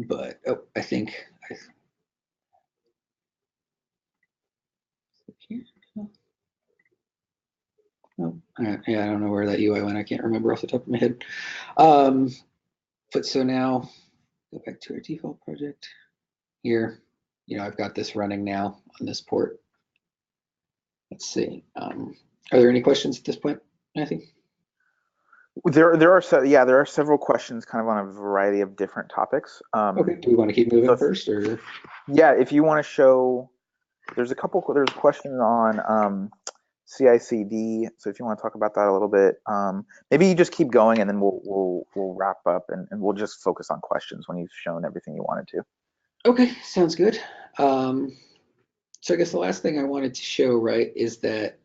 But I think yeah, I don't know where that UI went. I can't remember off the top of my head. But so now go back to our default project here. I've got this running now on this port. Let's see. Are there any questions at this point, Matthew? There are several questions kind of on a variety of different topics. Okay. Do we want to keep moving first, or? Yeah, if you want to show, there's a question on CI/CD. So if you want to talk about that a little bit, maybe you just keep going, and then we'll wrap up, and we'll just focus on questions when you've shown everything you wanted to. Okay, sounds good. So I guess the last thing I wanted to show, right, is that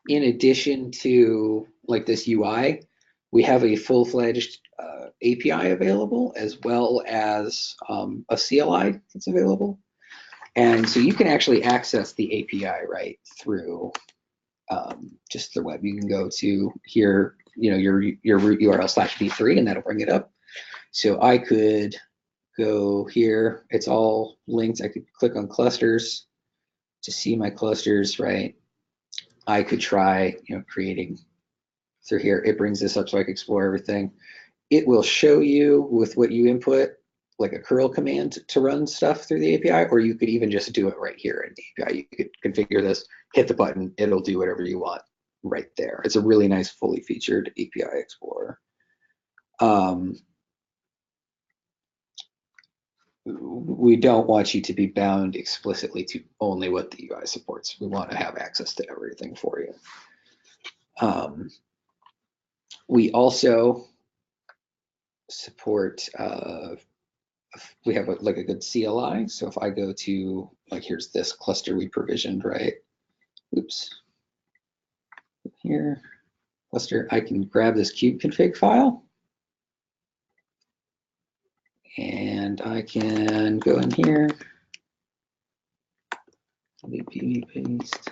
in addition to like this UI, we have a full-fledged API available, as well as a CLI that's available. And so you can actually access the API right through just the web. You can go to here, your root URL /v3, and that'll bring it up. So I could go here. It's all linked. I could click on clusters to see my clusters, right? I could try, creating through here. It brings this up so I can explore everything. It will show you with what you input, like a curl command to run stuff through the API, or you could even just do it right here in the API. You could configure this, hit the button, it'll do whatever you want right there. It's a really nice, fully featured API Explorer. We don't want you to be bound explicitly to only what the UI supports. We want to have access to everything for you. We also support, we have a good CLI. So if I go to, like, here's this cluster we provisioned, right? Oops. Here, cluster, I can grab this kubeconfig file. And I can go in here, PV paste.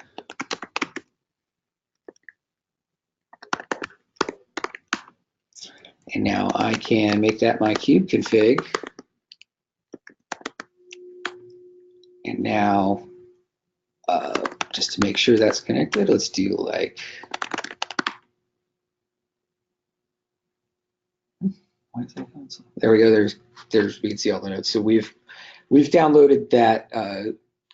And now I can make that my kubeconfig. And now, just to make sure that's connected, let's do like, there we go. There's we can see all the nodes. So we've downloaded that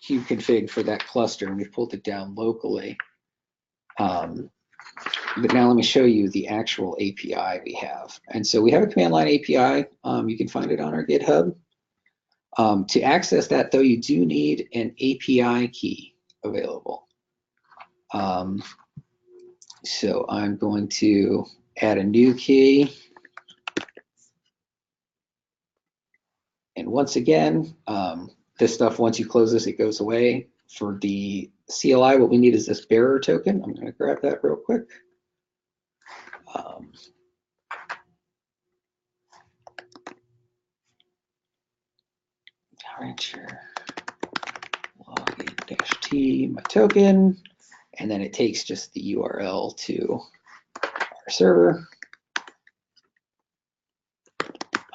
kubeconfig for that cluster, and we've pulled it down locally. But now let me show you the actual API we have. And so we have a command line API. You can find it on our GitHub. To access that, though, you do need an API key available. So I'm going to add a new key. And once again, this stuff, once you close this, it goes away. For the CLI, what we need is this bearer token. I'm going to grab that real quick. Rancher login-t, my token, and then it takes just the URL to our server.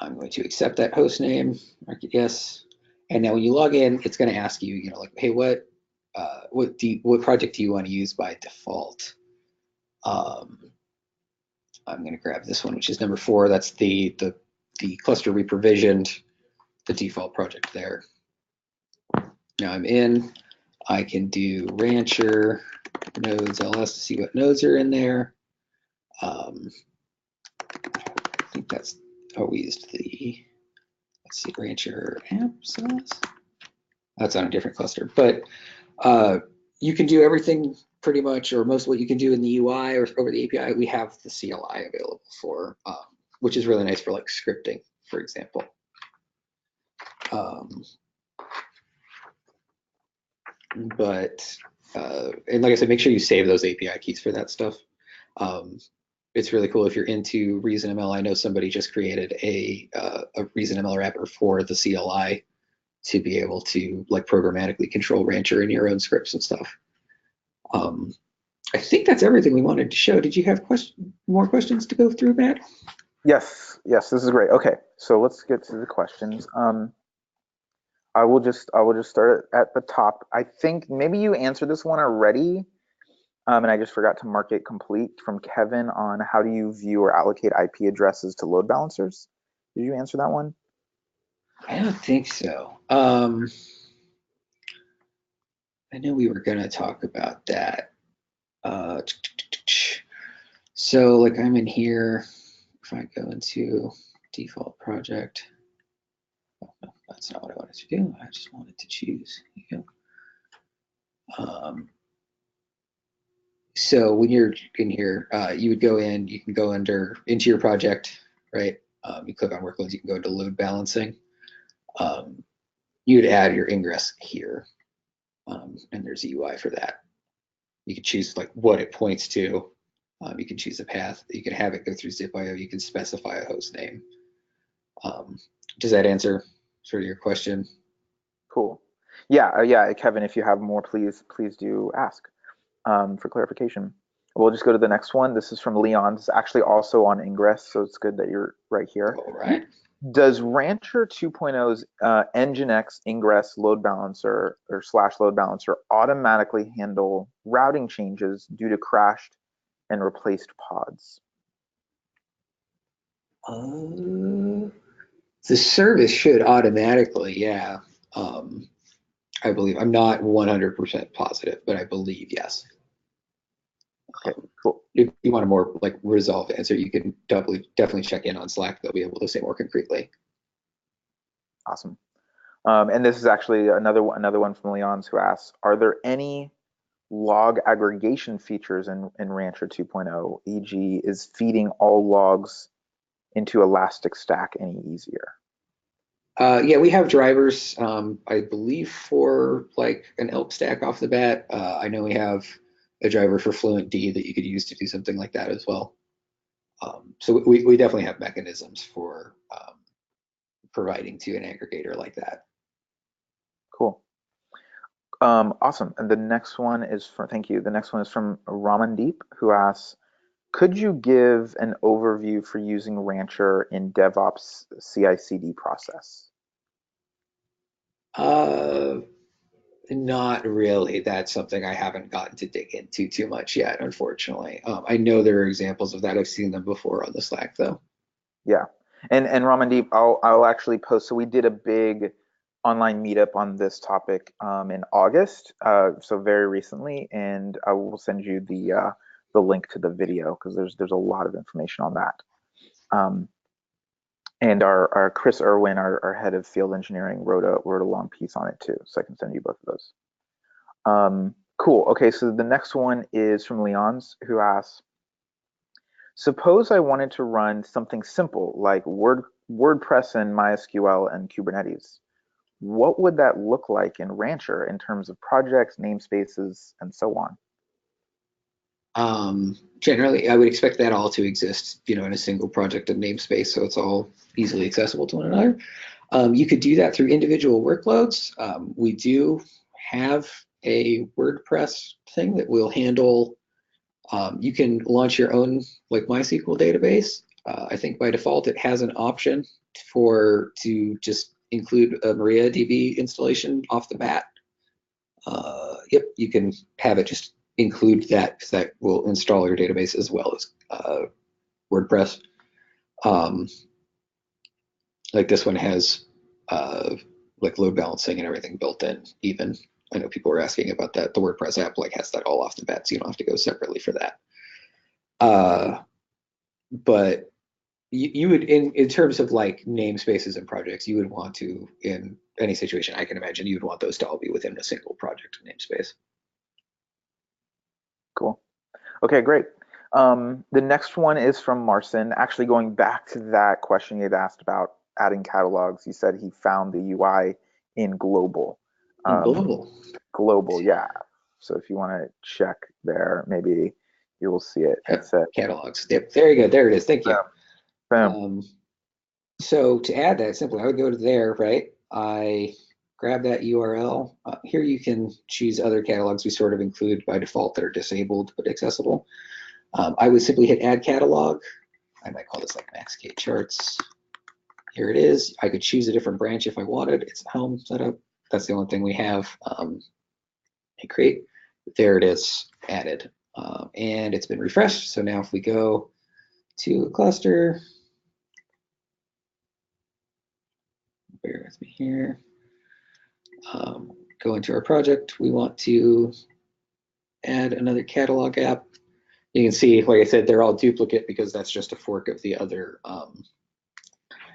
I'm going to accept that host name, mark it yes, and now when you log in, it's going to ask you, you know, like, hey, what project do you want to use by default? I'm going to grab this one, which is number 4. That's the cluster we provisioned, the default project there. Now I'm in. I can do Rancher nodes ls to see what nodes are in there. I think that's we used the, let's see, Rancher apps. That's on a different cluster, but you can do everything pretty much, or most of what you can do in the UI or over the API. We have the CLI available for, which is really nice for like scripting, for example. And like I said, make sure you save those API keys for that stuff. It's really cool if you're into ReasonML. I know somebody just created a ReasonML wrapper for the CLI to be able to like programmatically control Rancher in your own scripts and stuff. I think that's everything we wanted to show. Did you have more questions to go through, Matt? Yes, this is great. Okay, so let's get to the questions. I will just start at the top. I think maybe you answered this one already, and I just forgot to mark it complete, from Kevin on how do you view or allocate IP addresses to load balancers. Did you answer that one? I don't think so. I know we were going to talk about that. So like I'm in here, if I go into default project, oh, no, that's not what I wanted to do. I just wanted to choose. So when you're in here, you would go in, you can go into your project, right? You click on workloads, you can go into load balancing. You'd add your ingress here, and there's a UI for that. You can choose like what it points to. You can choose a path. You can have it go through zip.io. You can specify a host name. Does that answer sort of your question? Cool. Yeah, Kevin, if you have more, please do ask for clarification. We'll just go to the next one. This is from Leon. It's actually also on Ingress, so it's good that you're right here. All right. Does Rancher 2.0's Nginx Ingress load balancer or / load balancer automatically handle routing changes due to crashed and replaced pods? The service should automatically, yeah. I believe. I'm not 100% positive, but I believe yes. Okay, cool. If you want a more like resolved answer, you can definitely check in on Slack. They'll be able to say more concretely. Awesome. And this is actually another one from Leon's, who asks, are there any log aggregation features in Rancher 2.0, e.g. is feeding all logs into Elasticstack any easier? Yeah, we have drivers, I believe, for like an Elk stack off the bat. I know we have a driver for FluentD that you could use to do something like that as well. So we definitely have mechanisms for providing to an aggregator like that. Cool. Awesome. And the next one is thank you. The next one is from Ramandeep, who asks, could you give an overview for using Rancher in DevOps CI/CD process? Not really. That's something I haven't gotten to dig into too much yet, unfortunately. I know there are examples of that. I've seen them before on the Slack, though. Yeah, and Ramandeep, I'll actually post. So we did a big online meetup on this topic in August, so very recently, and I will send you the link to the video, because there's a lot of information on that. And our Chris Irwin, our head of field engineering, wrote a long piece on it too, so I can send you both of those. Cool. Okay, so the next one is from Leon's, who asks, suppose I wanted to run something simple like WordPress and MySQL and Kubernetes. What would that look like in Rancher in terms of projects, namespaces, and so on? Generally, I would expect that all to exist, in a single project and namespace, so it's all easily accessible to one another. You could do that through individual workloads. We do have a WordPress thing that will handle. You can launch your own like MySQL database. I think by default it has an option to just include a MariaDB installation off the bat. Yep, you can have it just include that because that will install your database as well as WordPress. Um, like this one has like load balancing and everything built in. Even I know people were asking about that. The WordPress app like has that all off the bat, so you don't have to go separately for that. But you would in terms of like namespaces and projects, you would want to in any situation I can imagine you would want those to all be within a single project namespace. Cool. Okay, great. The next one is from Marcin. Actually, going back to that question he had asked about adding catalogs, he said he found the UI in global. In Um, global. Global, yeah. So if you want to check there, maybe you will see it. It said, Catalogs. Yep, very good. There it is. Thank you. boom. So to add that simply, I would go to there, right? I grab that URL. Here you can choose other catalogs we sort of include by default that are disabled but accessible. I would simply hit add catalog. I might call this like MaxK charts. Here it is. I could choose a different branch if I wanted. It's a Helm setup. That's the only thing we have. Hit create. There it is, added. And it's been refreshed. So now if we go to a cluster, bear with me here. Go into our project. We want to add another catalog app. You can see, like I said, they're all duplicate because that's just a fork of the other.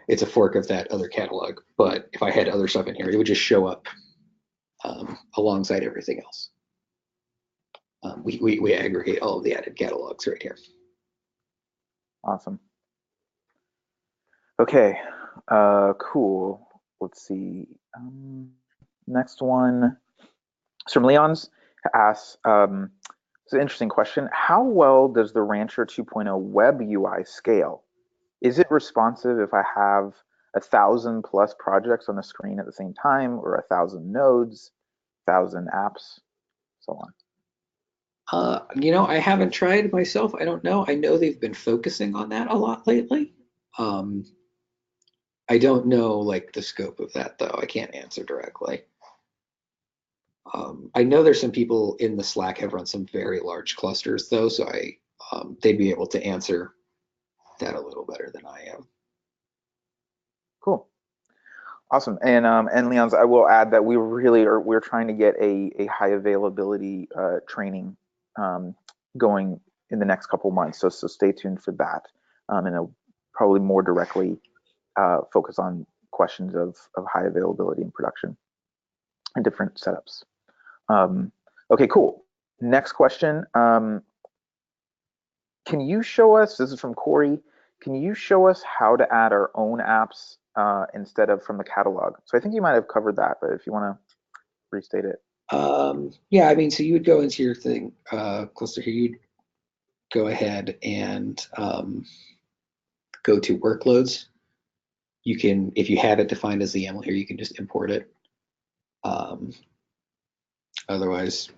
It's a fork of that other catalog. But if I had other stuff in here, it would just show up alongside everything else. We aggregate all of the added catalogs right here. Awesome. Okay, cool. Let's see. Next one is from Leon's asks, it's an interesting question. How well does the Rancher 2.0 web UI scale? Is it responsive if I have 1,000+ projects on the screen at the same time, or 1,000 nodes, 1,000 apps, so on? I haven't tried myself. I don't know. I know they've been focusing on that a lot lately. I don't know like the scope of that though. I can't answer directly. I know there's some people in the Slack have run some very large clusters though, so they'd be able to answer that a little better than I am. Cool. Awesome. And Leon's, I will add that we're trying to get a high availability training going in the next couple months. So stay tuned for that. And it'll probably more directly focus on questions of high availability in production and different setups. Okay, cool. Next question. Can you show us, this is from Corey, can you show us how to add our own apps instead of from the catalog? So I think you might have covered that, but if you want to restate it. Yeah, I mean, so you would go into your thing, cluster here, you'd go ahead and go to workloads. You can, if you have it defined as the YAML here, you can just import it. Otherwise,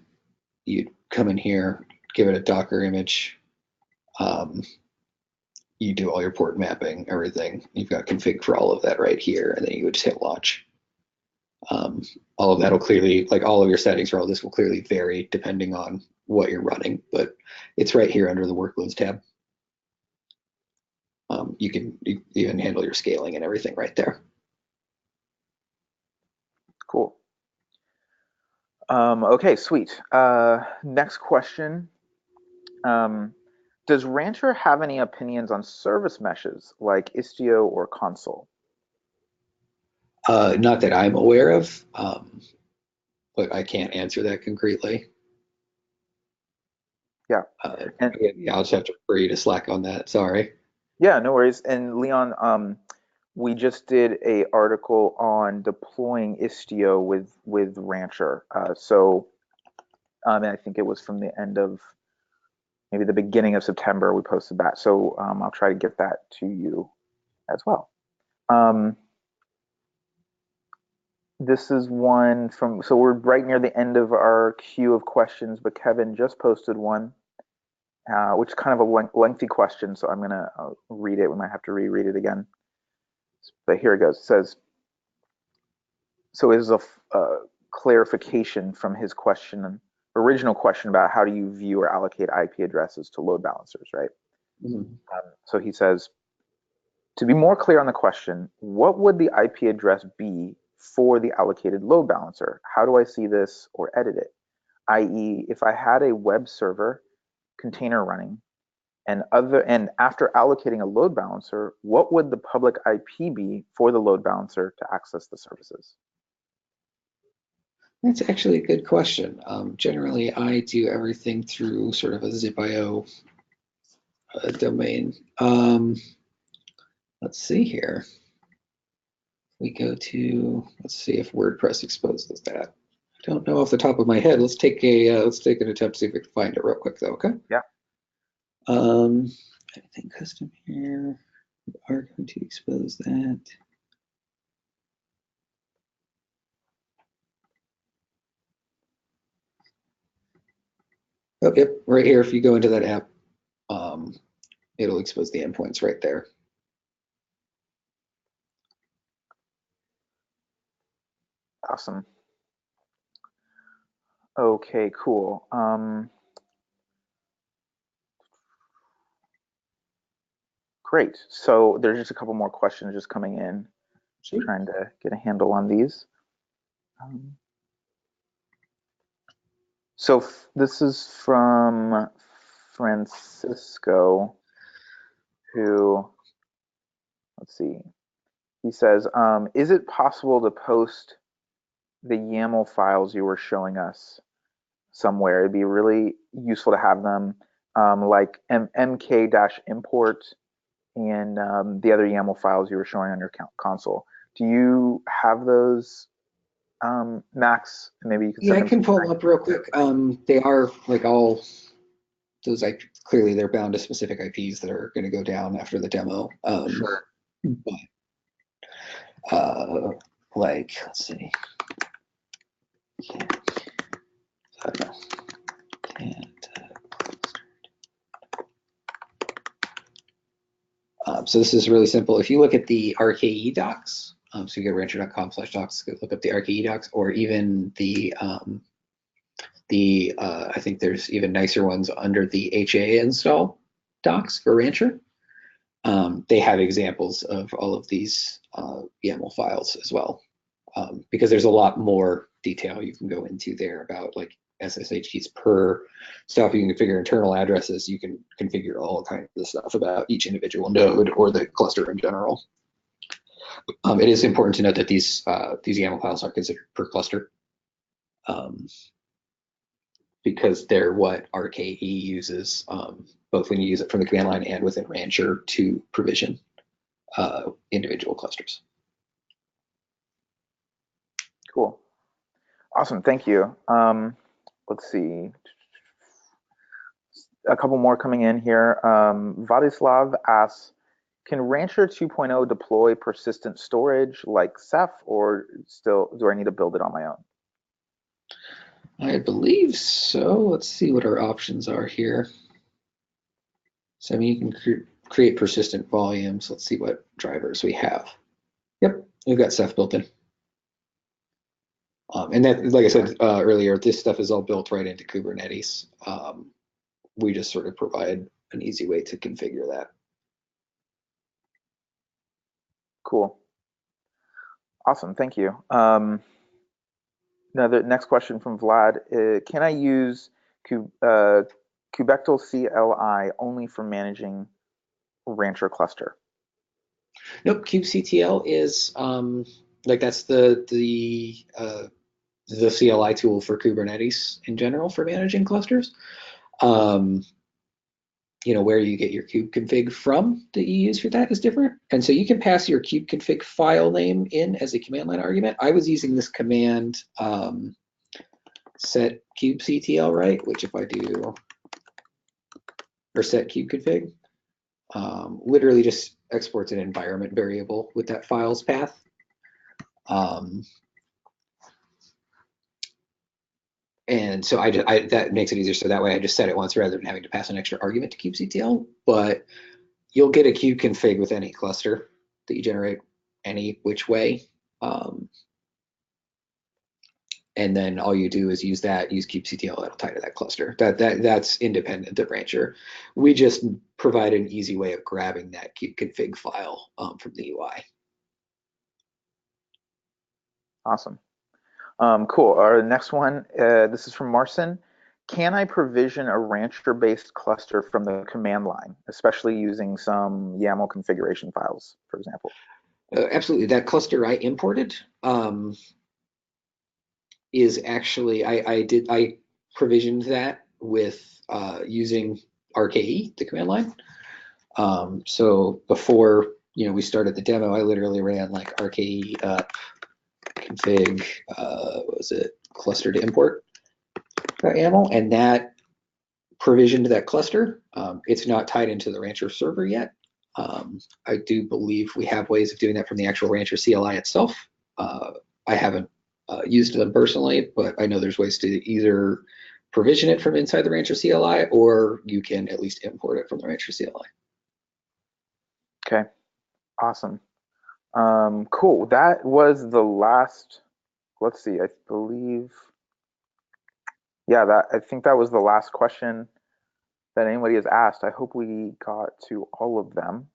you'd come in here, give it a Docker image. You do all your port mapping, everything. You've got config for all of that right here, and then you would just hit launch. All of that will clearly, like all of your settings for all this will clearly vary depending on what you're running, but it's right here under the workloads tab. You can even handle your scaling and everything right there. Cool. Okay, sweet. Next question. Does Rancher have any opinions on service meshes like Istio or Console? Not that I'm aware of, but I can't answer that concretely. Yeah. And Yeah, I'll just have to refer you to Slack on that. Sorry. yeah, no worries. And Leon, we just did a article on deploying Istio with Rancher. And I think it was from the end of maybe the beginning of September we posted that. So I'll try to get that to you as well. Um, this is one from, so we're right near the end of our queue of questions, but Kevin just posted one, which is kind of a lengthy question. So I'm going to read it. We might have to reread it again. But here it goes. It says, so it is a clarification from his question, original question about how do you view or allocate IP addresses to load balancers, right? Mhm. So he says, to be more clear on the question, what would the IP address be for the allocated load balancer? How do I see this or edit it? I.e., if I had a web server container running and after allocating a load balancer, what would the public IP be for the load balancer to access the services? That's actually a good question. Generally, I do everything through sort of a zip.io domain. Let's see here. We go to, let's see if WordPress exposes that. I don't know off the top of my head. Let's take an attempt to see if we can find it real quick though. Okay. Yeah. Anything custom here? We are going to expose that. Oh, yep, right here. If you go into that app, it'll expose the endpoints right there. Awesome. Okay, cool. Great. So there's just a couple more questions just coming in. Sure. Trying to get a handle on these. So this is from Francisco, who, let's see, he says, is it possible to post the YAML files you were showing us somewhere? It'd be really useful to have them, like mk-import and the other YAML files you were showing on your console. Do you have those, Max? Maybe you can Yeah, send I them. can pull them up real quick. They are like all those, clearly they're bound to specific IPs that are going to go down after the demo. Sure. But let's see. So this is really simple. If you look at the RKE docs, so you go to rancher.com/docs, look up the RKE docs, or even I think there's even nicer ones under the HA install docs for Rancher. They have examples of all of these YAML files as well, because there's a lot more detail you can go into there about like SSH keys per stuff. You can configure internal addresses. You can configure all kinds of stuff about each individual node or the cluster in general. It is important to note that these YAML files are considered per cluster, because they're what RKE uses, both when you use it from the command line and within Rancher to provision individual clusters. Cool. Awesome. Thank you. Let's see. A couple more coming in here. Vladislav asks, can Rancher 2.0 deploy persistent storage like Ceph, or still do I need to build it on my own? I believe so. Let's see what our options are here. So I mean, you can create persistent volumes. Let's see what drivers we have. Yep, we've got Ceph built in. And that, like I said earlier, this stuff is all built right into Kubernetes. We just sort of provide an easy way to configure that. Cool. Awesome. Thank you. Now the next question from Vlad, can I use kubectl CLI only for managing Rancher cluster? Nope, kubectl is that's the CLI tool for Kubernetes in general for managing clusters. Where you get your kubeconfig from that you use for that is different. And so you can pass your kubeconfig file name in as a command line argument. I was using this command set kubectl, right? Which if I do, or set kubeconfig, literally just exports an environment variable with that file's path. And so that makes it easier. So that way I just set it once rather than having to pass an extra argument to kubectl. But you'll get a kubeconfig with any cluster that you generate any which way. And then all you do is use kubectl, that'll tie to that cluster. That's independent of Rancher. We just provide an easy way of grabbing that kubeconfig file from the UI. Awesome. Cool. Our next one, this is from Marcin. Can I provision a Rancher-based cluster from the command line, especially using some YAML configuration files, for example? Absolutely. That cluster I imported is actually, I provisioned that with using RKE, the command line. So before we started the demo, I literally ran like RKE up config, what was it, cluster to import YAML, and that provisioned that cluster. It's not tied into the Rancher server yet. I do believe we have ways of doing that from the actual Rancher CLI itself. I haven't used them personally, but I know there's ways to either provision it from inside the Rancher CLI, or you can at least import it from the Rancher CLI. Okay, awesome. Cool. That was the last. Let's see. I believe. Yeah, I think that was the last question that anybody has asked. I hope we got to all of them.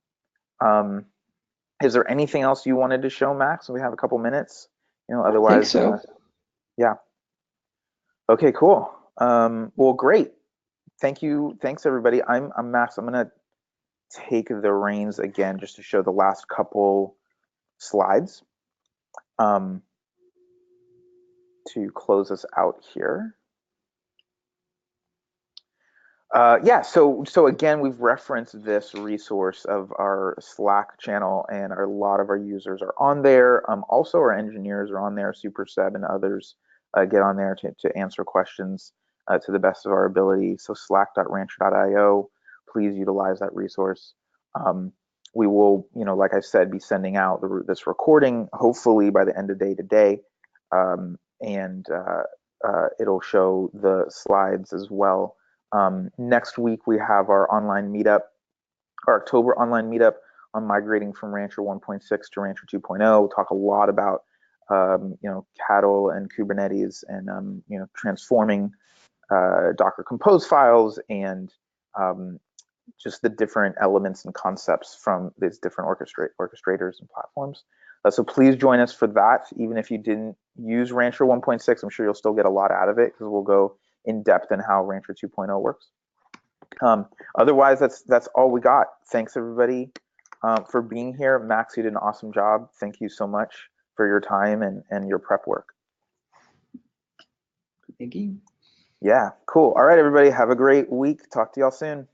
Is there anything else you wanted to show, Max? We have a couple minutes. Otherwise. I think so. Yeah. Okay, cool. Well, great. Thank you. Thanks, everybody. I'm Max. I'm gonna take the reins again just to show the last couple slides to close us out here. Yeah, so again, we've referenced this resource of our Slack channel, and a lot of our users are on there. Also, our engineers are on there. Super Seb and others get on there to answer questions to the best of our ability. So slack.rancher.io, please utilize that resource. We will, like I said, be sending out this recording hopefully by the end of day today, and it'll show the slides as well. Next week we have our online meetup, our October online meetup on migrating from Rancher 1.6 to Rancher 2.0. We'll talk a lot about cattle and Kubernetes and transforming Docker Compose files and just the different elements and concepts from these different orchestrators and platforms. So please join us for that. Even if you didn't use Rancher 1.6, I'm sure you'll still get a lot out of it because we'll go in depth in how Rancher 2.0 works. Otherwise, that's all we got. Thanks everybody for being here. Max, you did an awesome job. Thank you so much for your time and your prep work. Thank you. Yeah, cool. All right, everybody, have a great week. Talk to y'all soon.